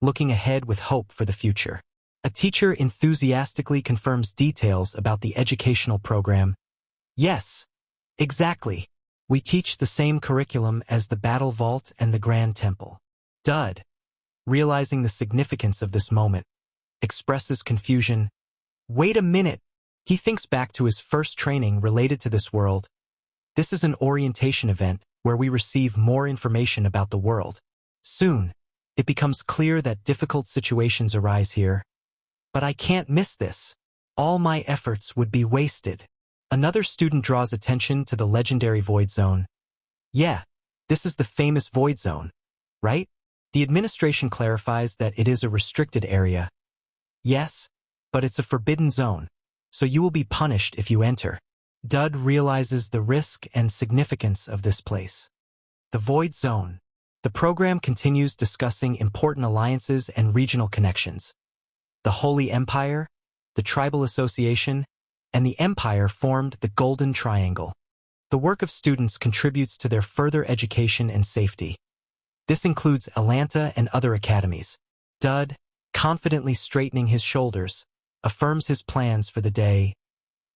looking ahead with hope for the future. A teacher enthusiastically confirms details about the educational program. Yes, exactly. We teach the same curriculum as the Battle Vault and the Grand Temple. Daud, realizing the significance of this moment, expresses confusion. Wait a minute. He thinks back to his first training related to this world. This is an orientation event where we receive more information about the world. Soon, it becomes clear that difficult situations arise here. But I can't miss this. All my efforts would be wasted. Another student draws attention to the legendary Void Zone. Yeah, this is the famous Void Zone, right? The administration clarifies that it is a restricted area. Yes, but it's a forbidden zone, so you will be punished if you enter. Daud realizes the risk and significance of this place. The Void Zone. The program continues discussing important alliances and regional connections. The Holy Empire, the Tribal Association, and the Empire formed the Golden Triangle. The work of students contributes to their further education and safety. This includes Atlanta and other academies. Daud, confidently straightening his shoulders, affirms his plans for the day.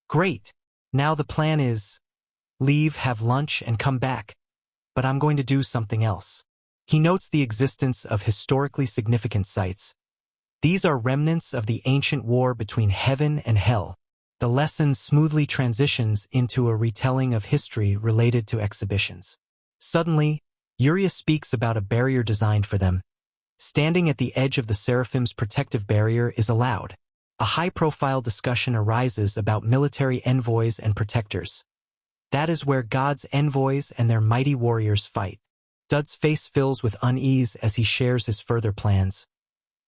Great! Now the plan is leave, have lunch, and come back. But I'm going to do something else. He notes the existence of historically significant sites. These are remnants of the ancient war between heaven and hell. The lesson smoothly transitions into a retelling of history related to exhibitions. Suddenly, Yuria speaks about a barrier designed for them. Standing at the edge of the Seraphim's protective barrier is allowed. A high-profile discussion arises about military envoys and protectors. That is where God's envoys and their mighty warriors fight. Daud's face fills with unease as he shares his further plans.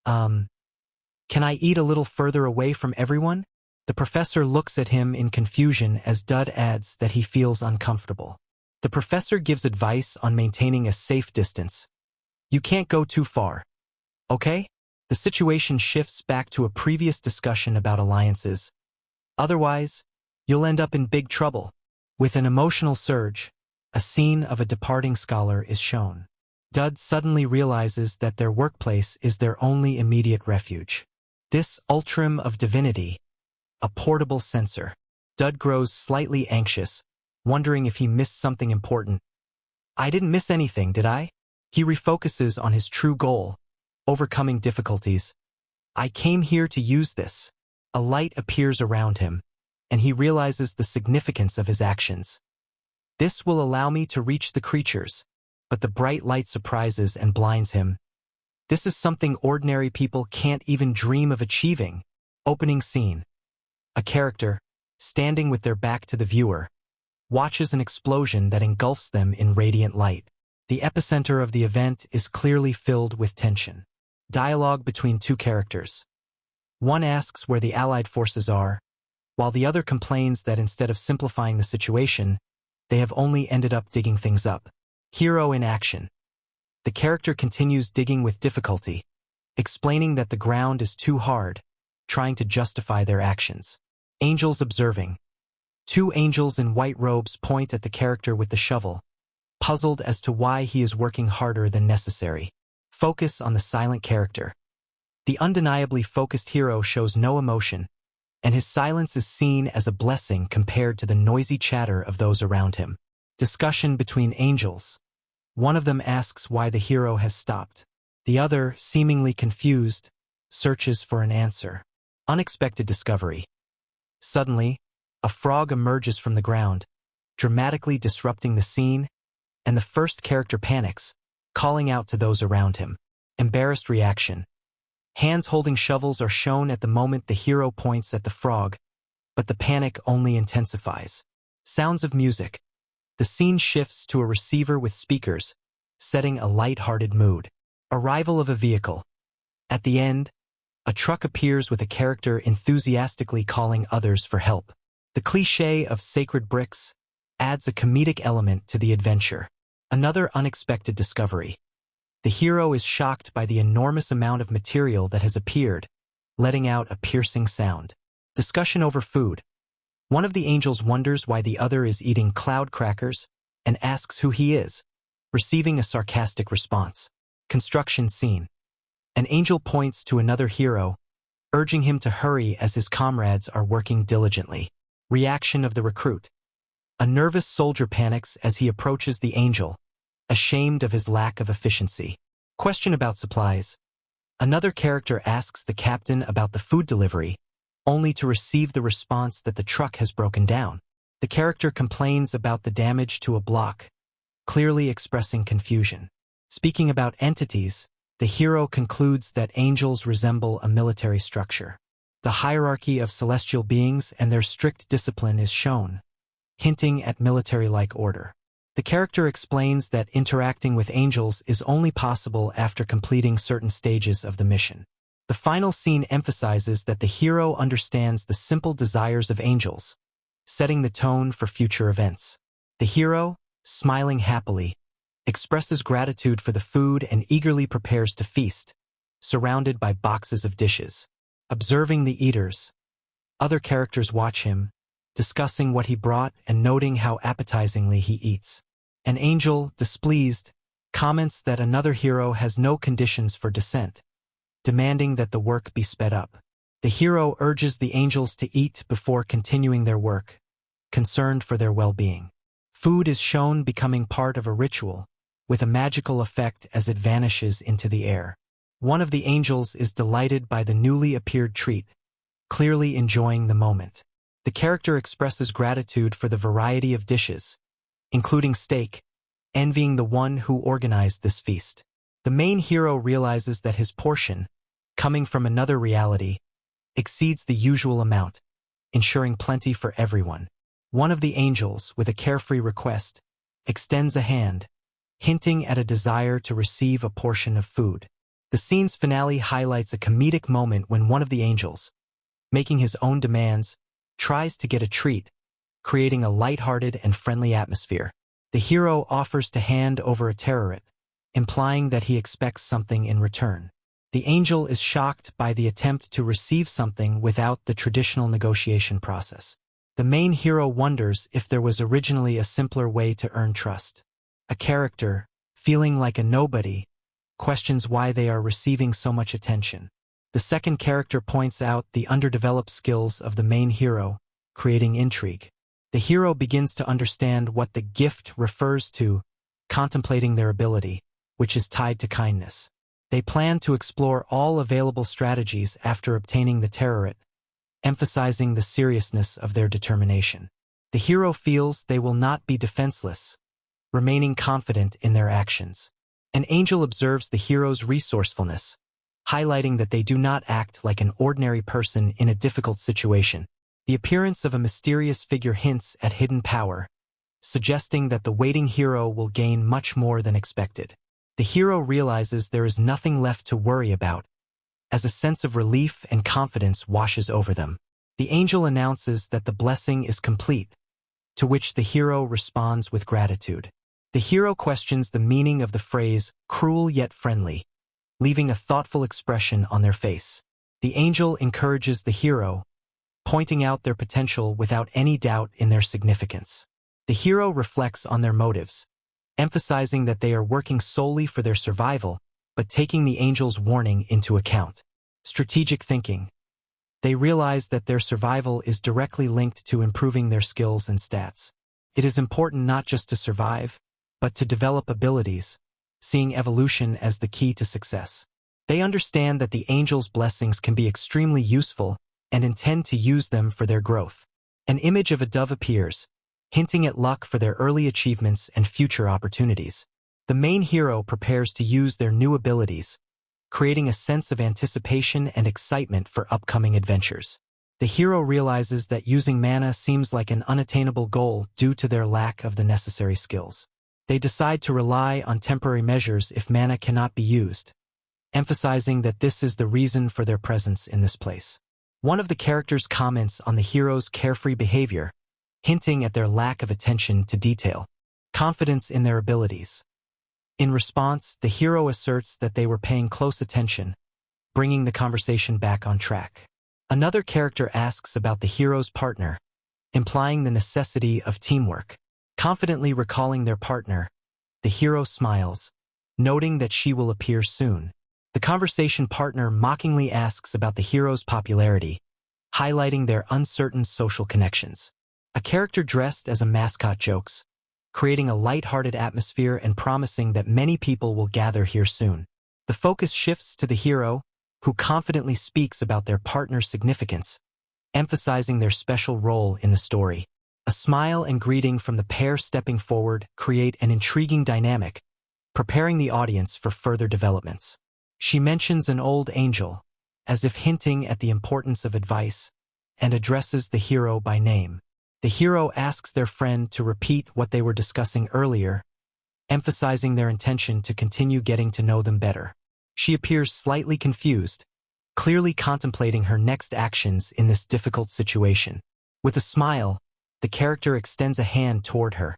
Can I eat a little further away from everyone? The professor looks at him in confusion as Daud adds that he feels uncomfortable. The professor gives advice on maintaining a safe distance. You can't go too far. Okay? The situation shifts back to a previous discussion about alliances. Otherwise, you'll end up in big trouble. With an emotional surge, a scene of a departing scholar is shown. Daud suddenly realizes that their workplace is their only immediate refuge. This ultrim of divinity, a portable sensor. Daud grows slightly anxious, wondering if he missed something important. I didn't miss anything, did I? He refocuses on his true goal, overcoming difficulties. I came here to use this. A light appears around him, and he realizes the significance of his actions. This will allow me to reach the creatures, but the bright light surprises and blinds him. This is something ordinary people can't even dream of achieving. Opening scene. A character, standing with their back to the viewer, watches an explosion that engulfs them in radiant light. The epicenter of the event is clearly filled with tension. Dialogue between two characters. One asks where the Allied forces are, while the other complains that instead of simplifying the situation, they have only ended up digging things up. Hero in action. The character continues digging with difficulty, explaining that the ground is too hard, trying to justify their actions. Angels observing. Two angels in white robes point at the character with the shovel, puzzled as to why he is working harder than necessary. Focus on the silent character. The undeniably focused hero shows no emotion, and his silence is seen as a blessing compared to the noisy chatter of those around him. Discussion between angels. One of them asks why the hero has stopped. The other, seemingly confused, searches for an answer. Unexpected discovery. Suddenly, a frog emerges from the ground, dramatically disrupting the scene, and the first character panics, calling out to those around him. Embarrassed reaction. Hands holding shovels are shown at the moment the hero points at the frog, but the panic only intensifies. Sounds of music. The scene shifts to a receiver with speakers, setting a light-hearted mood. Arrival of a vehicle. At the end, a truck appears with a character enthusiastically calling others for help. The cliché of sacred bricks adds a comedic element to the adventure. Another unexpected discovery. The hero is shocked by the enormous amount of material that has appeared, letting out a piercing sound. Discussion over food. One of the angels wonders why the other is eating cloud crackers and asks who he is, receiving a sarcastic response. Construction scene. An angel points to another hero, urging him to hurry as his comrades are working diligently. Reaction of the recruit. A nervous soldier panics as he approaches the angel, ashamed of his lack of efficiency. Question about supplies. Another character asks the captain about the food delivery, only to receive the response that the truck has broken down. The character complains about the damage to a block, clearly expressing confusion. Speaking about entities, the hero concludes that angels resemble a military structure. The hierarchy of celestial beings and their strict discipline is shown, hinting at military-like order. The character explains that interacting with angels is only possible after completing certain stages of the mission. The final scene emphasizes that the hero understands the simple desires of angels, setting the tone for future events. The hero, smiling happily, expresses gratitude for the food and eagerly prepares to feast, surrounded by boxes of dishes. Observing the eaters, other characters watch him, discussing what he brought and noting how appetizingly he eats. An angel, displeased, comments that another hero has no conditions for descent, demanding that the work be sped up. The hero urges the angels to eat before continuing their work, concerned for their well-being. Food is shown becoming part of a ritual, with a magical effect as it vanishes into the air. One of the angels is delighted by the newly appeared treat, clearly enjoying the moment. The character expresses gratitude for the variety of dishes, including steak, envying the one who organized this feast. The main hero realizes that his portion, coming from another reality, exceeds the usual amount, ensuring plenty for everyone. One of the angels, with a carefree request, extends a hand, hinting at a desire to receive a portion of food. The scene's finale highlights a comedic moment when one of the angels, making his own demands, tries to get a treat, creating a lighthearted and friendly atmosphere. The hero offers to hand over a terrorit, implying that he expects something in return. The angel is shocked by the attempt to receive something without the traditional negotiation process. The main hero wonders if there was originally a simpler way to earn trust. A character, feeling like a nobody, questions why they are receiving so much attention. The second character points out the underdeveloped skills of the main hero, creating intrigue. The hero begins to understand what the gift refers to, contemplating their ability, which is tied to kindness. They plan to explore all available strategies after obtaining the terrorit, emphasizing the seriousness of their determination. The hero feels they will not be defenseless, remaining confident in their actions. An angel observes the hero's resourcefulness, highlighting that they do not act like an ordinary person in a difficult situation. The appearance of a mysterious figure hints at hidden power, suggesting that the waiting hero will gain much more than expected. The hero realizes there is nothing left to worry about, as a sense of relief and confidence washes over them. The angel announces that the blessing is complete, to which the hero responds with gratitude. The hero questions the meaning of the phrase, cruel yet friendly, leaving a thoughtful expression on their face. The angel encourages the hero, pointing out their potential without any doubt in their significance. The hero reflects on their motives, emphasizing that they are working solely for their survival, but taking the angel's warning into account. Strategic thinking. They realize that their survival is directly linked to improving their skills and stats. It is important not just to survive, but to develop abilities, seeing evolution as the key to success. They understand that the angel's blessings can be extremely useful and intend to use them for their growth. An image of a dove appears, hinting at luck for their early achievements and future opportunities. The main hero prepares to use their new abilities, creating a sense of anticipation and excitement for upcoming adventures. The hero realizes that using mana seems like an unattainable goal due to their lack of the necessary skills. They decide to rely on temporary measures if mana cannot be used, emphasizing that this is the reason for their presence in this place. One of the characters comments on the hero's carefree behavior, hinting at their lack of attention to detail, confidence in their abilities. In response, the hero asserts that they were paying close attention, bringing the conversation back on track. Another character asks about the hero's partner, implying the necessity of teamwork. Confidently recalling their partner, the hero smiles, noting that she will appear soon. The conversation partner mockingly asks about the hero's popularity, highlighting their uncertain social connections. A character dressed as a mascot jokes, creating a light-hearted atmosphere and promising that many people will gather here soon. The focus shifts to the hero, who confidently speaks about their partner's significance, emphasizing their special role in the story. A smile and greeting from the pair stepping forward create an intriguing dynamic, preparing the audience for further developments. She mentions an old angel, as if hinting at the importance of advice, and addresses the hero by name. The hero asks their friend to repeat what they were discussing earlier, emphasizing their intention to continue getting to know them better. She appears slightly confused, clearly contemplating her next actions in this difficult situation. With a smile, the character extends a hand toward her,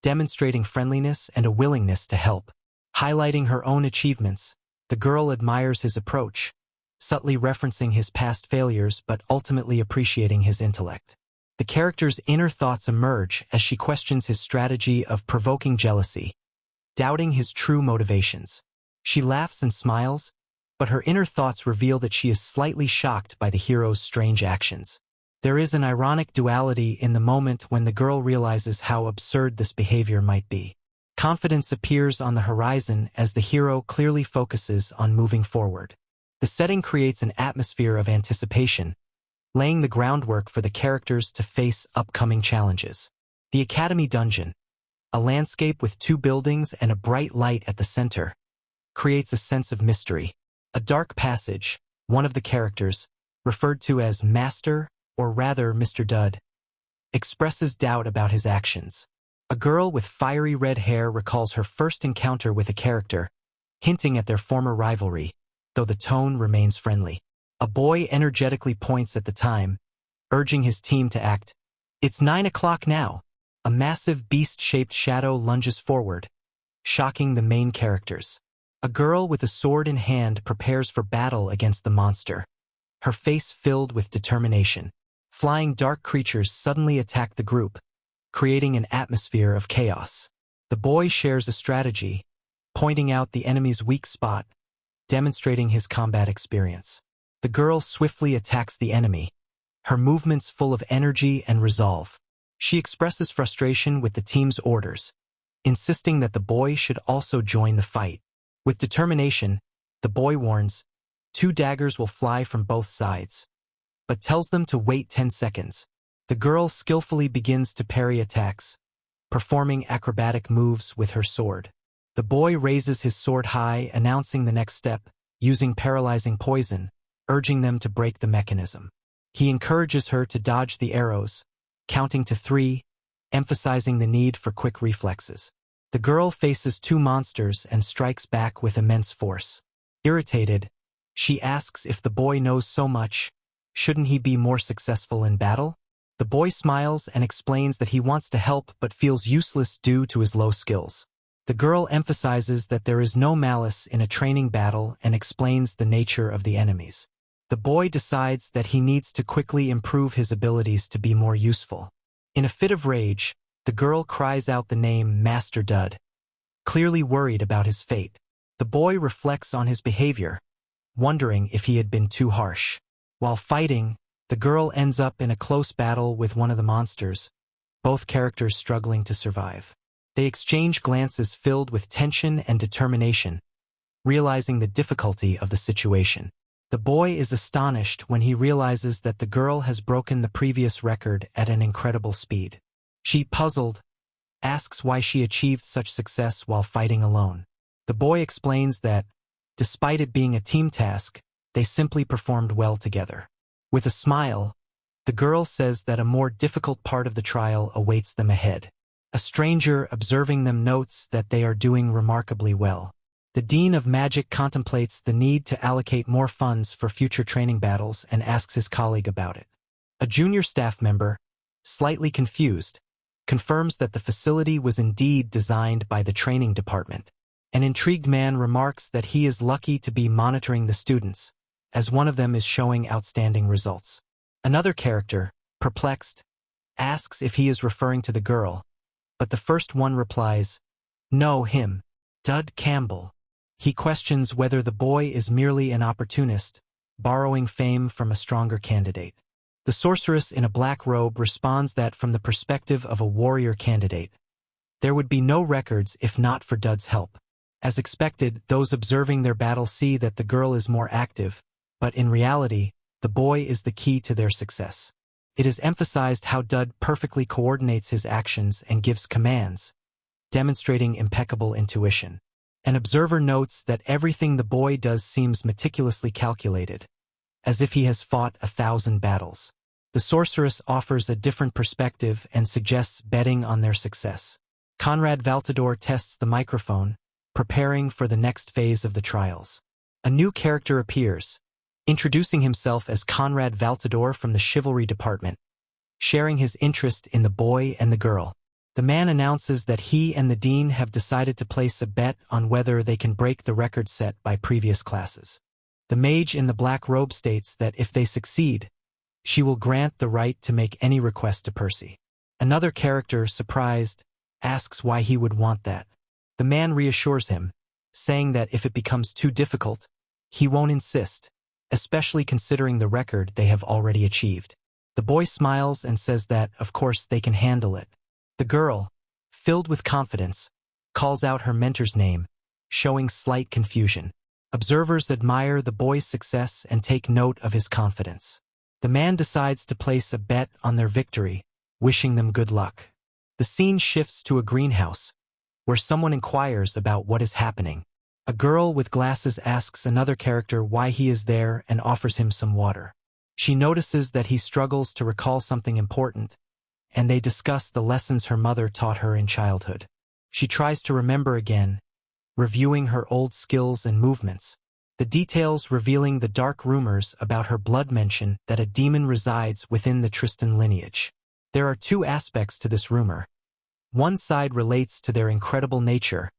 demonstrating friendliness and a willingness to help. Highlighting her own achievements, the girl admires his approach, subtly referencing his past failures but ultimately appreciating his intellect. The character's inner thoughts emerge as she questions his strategy of provoking jealousy, doubting his true motivations. She laughs and smiles, but her inner thoughts reveal that she is slightly shocked by the hero's strange actions. There is an ironic duality in the moment when the girl realizes how absurd this behavior might be. Confidence appears on the horizon as the hero clearly focuses on moving forward. The setting creates an atmosphere of anticipation, laying the groundwork for the characters to face upcoming challenges. The Academy Dungeon, a landscape with 2 buildings and a bright light at the center, creates a sense of mystery. A dark passage, one of the characters, referred to as Master, or rather Mr. Daud, expresses doubt about his actions. A girl with fiery red hair recalls her first encounter with a character, hinting at their former rivalry, though the tone remains friendly. A boy energetically points at the time, urging his team to act. It's 9 o'clock now. A massive beast-shaped shadow lunges forward, shocking the main characters. A girl with a sword in hand prepares for battle against the monster, her face filled with determination. Flying dark creatures suddenly attack the group, creating an atmosphere of chaos. The boy shares a strategy, pointing out the enemy's weak spot, demonstrating his combat experience. The girl swiftly attacks the enemy, her movements full of energy and resolve. She expresses frustration with the team's orders, insisting that the boy should also join the fight. With determination, the boy warns, 2 daggers will fly from both sides, but tells them to wait 10 seconds. The girl skillfully begins to parry attacks, performing acrobatic moves with her sword. The boy raises his sword high, announcing the next step, using paralyzing poison, urging them to break the mechanism. He encourages her to dodge the arrows, counting to 3, emphasizing the need for quick reflexes. The girl faces 2 monsters and strikes back with immense force. Irritated, she asks if the boy knows so much, shouldn't he be more successful in battle? The boy smiles and explains that he wants to help but feels useless due to his low skills. The girl emphasizes that there is no malice in a training battle and explains the nature of the enemies. The boy decides that he needs to quickly improve his abilities to be more useful. In a fit of rage, the girl cries out the name Master Daud, clearly worried about his fate. The boy reflects on his behavior, wondering if he had been too harsh. While fighting, the girl ends up in a close battle with one of the monsters, both characters struggling to survive. They exchange glances filled with tension and determination, realizing the difficulty of the situation. The boy is astonished when he realizes that the girl has broken the previous record at an incredible speed. She, puzzled, asks why she achieved such success while fighting alone. The boy explains that, despite it being a team task, they simply performed well together. With a smile, the girl says that a more difficult part of the trial awaits them ahead. A stranger observing them notes that they are doing remarkably well. The Dean of Magic contemplates the need to allocate more funds for future training battles and asks his colleague about it. A junior staff member, slightly confused, confirms that the facility was indeed designed by the training department. An intrigued man remarks that he is lucky to be monitoring the students, as one of them is showing outstanding results. Another character, perplexed, asks if he is referring to the girl, but the first one replies, "No, him, Daud Campbell." He questions whether the boy is merely an opportunist, borrowing fame from a stronger candidate. The sorceress in a black robe responds that from the perspective of a warrior candidate, there would be no records if not for Daud's help. As expected, those observing their battle see that the girl is more active, but in reality, the boy is the key to their success. It is emphasized how Daud perfectly coordinates his actions and gives commands, demonstrating impeccable intuition. An observer notes that everything the boy does seems meticulously calculated, as if he has fought 1,000 battles. The sorceress offers a different perspective and suggests betting on their success. Conrad Valtador tests the microphone, preparing for the next phase of the trials. A new character appears, introducing himself as Conrad Valtador from the Chivalry Department, sharing his interest in the boy and the girl. The man announces that he and the dean have decided to place a bet on whether they can break the record set by previous classes. The mage in the black robe states that if they succeed, she will grant the right to make any request to Percy. Another character, surprised, asks why he would want that. The man reassures him, saying that if it becomes too difficult, he won't insist, especially considering the record they have already achieved. The boy smiles and says that, of course, they can handle it. The girl, filled with confidence, calls out her mentor's name, showing slight confusion. Observers admire the boy's success and take note of his confidence. The man decides to place a bet on their victory, wishing them good luck. The scene shifts to a greenhouse, where someone inquires about what is happening. A girl with glasses asks another character why he is there and offers him some water. She notices that he struggles to recall something important, and they discuss the lessons her mother taught her in childhood. She tries to remember again, reviewing her old skills and movements. The details revealing the dark rumors about her blood mention that a demon resides within the Tristan lineage. There are two aspects to this rumor. One side relates to their incredible nature,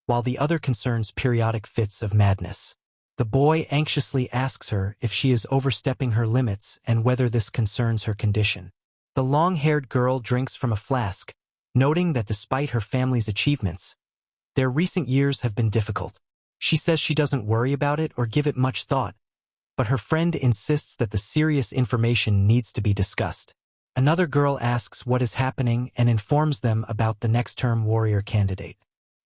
while the other concerns periodic fits of madness. The boy anxiously asks her if she is overstepping her limits and whether this concerns her condition. The long-haired girl drinks from a flask, noting that despite her family's achievements, their recent years have been difficult. She says she doesn't worry about it or give it much thought, but her friend insists that the serious information needs to be discussed. Another girl asks what is happening and informs them about the next-term warrior candidate.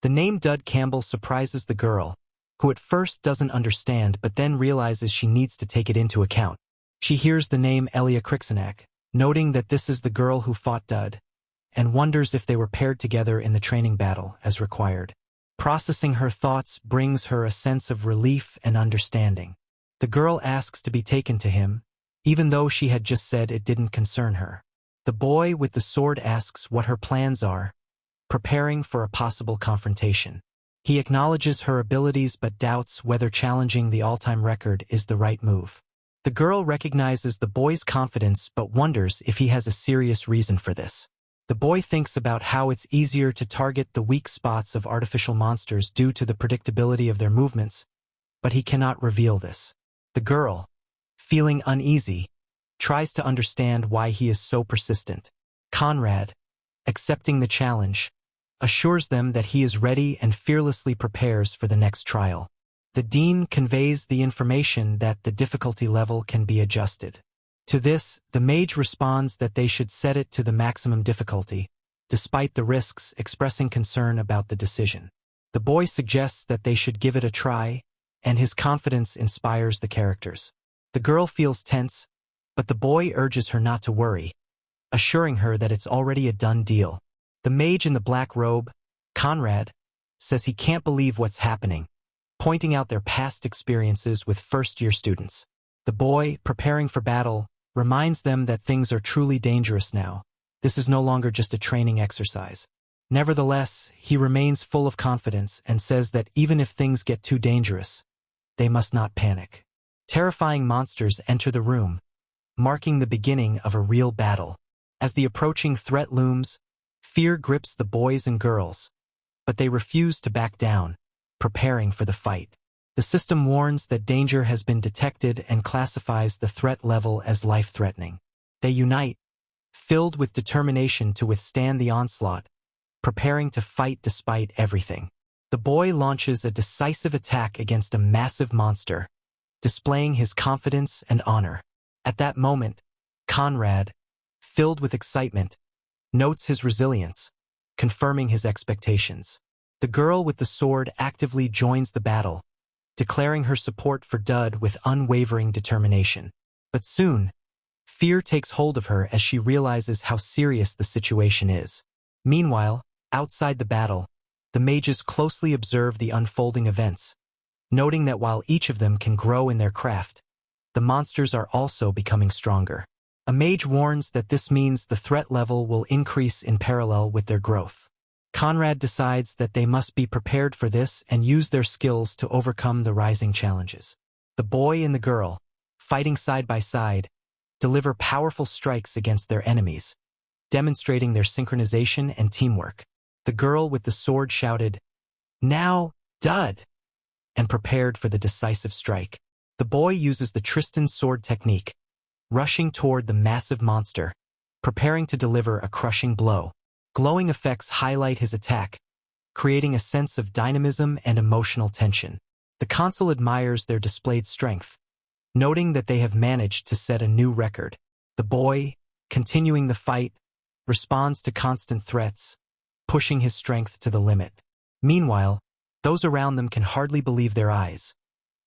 The name Daud Campbell surprises the girl, who at first doesn't understand but then realizes she needs to take it into account. She hears the name Elia Crixenac, noting that this is the girl who fought Daud, and wonders if they were paired together in the training battle as required. Processing her thoughts brings her a sense of relief and understanding. The girl asks to be taken to him, even though she had just said it didn't concern her. The boy with the sword asks what her plans are, preparing for a possible confrontation. He acknowledges her abilities but doubts whether challenging the all-time record is the right move. The girl recognizes the boy's confidence but wonders if he has a serious reason for this. The boy thinks about how it's easier to target the weak spots of artificial monsters due to the predictability of their movements, but he cannot reveal this. The girl, feeling uneasy, tries to understand why he is so persistent. Conrad, accepting the challenge, assures them that he is ready and fearlessly prepares for the next trial. The dean conveys the information that the difficulty level can be adjusted. To this, the mage responds that they should set it to the maximum difficulty, despite the risks, expressing concern about the decision. The boy suggests that they should give it a try, and his confidence inspires the characters. The girl feels tense, but the boy urges her not to worry, assuring her that it's already a done deal. The mage in the black robe, Conrad, says he can't believe what's happening, pointing out their past experiences with first-year students. The boy, preparing for battle, reminds them that things are truly dangerous now. This is no longer just a training exercise. Nevertheless, he remains full of confidence and says that even if things get too dangerous, they must not panic. Terrifying monsters enter the room, marking the beginning of a real battle. As the approaching threat looms, fear grips the boys and girls, but they refuse to back down, preparing for the fight. The system warns that danger has been detected and classifies the threat level as life-threatening. They unite, filled with determination to withstand the onslaught, preparing to fight despite everything. The boy launches a decisive attack against a massive monster, displaying his confidence and honor. At that moment, Conrad, filled with excitement, notes his resilience, confirming his expectations. The girl with the sword actively joins the battle, declaring her support for Daud with unwavering determination. But soon, fear takes hold of her as she realizes how serious the situation is. Meanwhile, outside the battle, the mages closely observe the unfolding events, noting that while each of them can grow in their craft, the monsters are also becoming stronger. A mage warns that this means the threat level will increase in parallel with their growth. Conrad decides that they must be prepared for this and use their skills to overcome the rising challenges. The boy and the girl, fighting side by side, deliver powerful strikes against their enemies, demonstrating their synchronization and teamwork. The girl with the sword shouted, "Now, Daud!" and prepared for the decisive strike. The boy uses the Tristan sword technique, rushing toward the massive monster, preparing to deliver a crushing blow. Glowing effects highlight his attack, creating a sense of dynamism and emotional tension. The consul admires their displayed strength, noting that they have managed to set a new record. The boy, continuing the fight, responds to constant threats, pushing his strength to the limit. Meanwhile, those around them can hardly believe their eyes,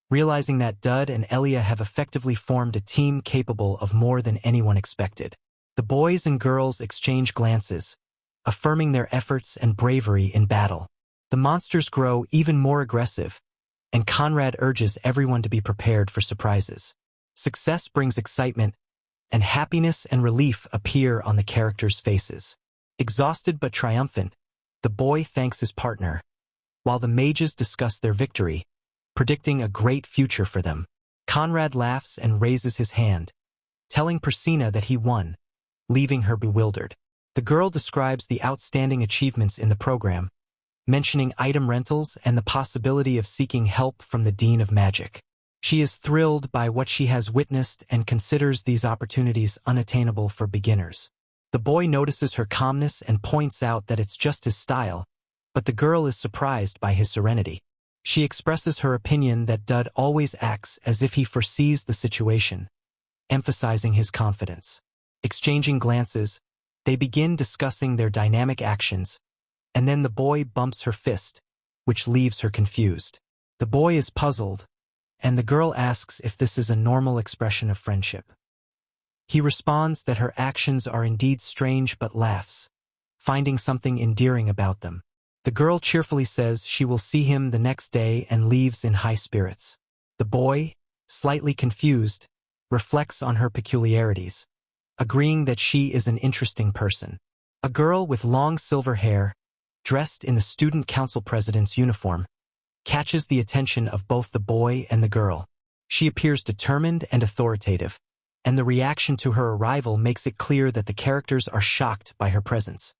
realizing that Daud and Elia have effectively formed a team capable of more than anyone expected. The boys and girls exchange glances, affirming their efforts and bravery in battle. The monsters grow even more aggressive, and Conrad urges everyone to be prepared for surprises. Success brings excitement, and happiness and relief appear on the characters' faces. Exhausted but triumphant, the boy thanks his partner, while the mages discuss their victory, predicting a great future for them. Conrad laughs and raises his hand, telling Persina that he won, leaving her bewildered. The girl describes the outstanding achievements in the program, mentioning item rentals and the possibility of seeking help from the Dean of Magic. She is thrilled by what she has witnessed and considers these opportunities unattainable for beginners. The boy notices her calmness and points out that it's just his style, but the girl is surprised by his serenity. She expresses her opinion that Daud always acts as if he foresees the situation, emphasizing his confidence. Exchanging glances, they begin discussing their dynamic actions, and then the boy bumps her fist, which leaves her confused. The boy is puzzled, and the girl asks if this is a normal expression of friendship. He responds that her actions are indeed strange but laughs, finding something endearing about them. The girl cheerfully says she will see him the next day and leaves in high spirits. The boy, slightly confused, reflects on her peculiarities, agreeing that she is an interesting person. A girl with long silver hair, dressed in the student council president's uniform, catches the attention of both the boy and the girl. She appears determined and authoritative, and the reaction to her arrival makes it clear that the characters are shocked by her presence.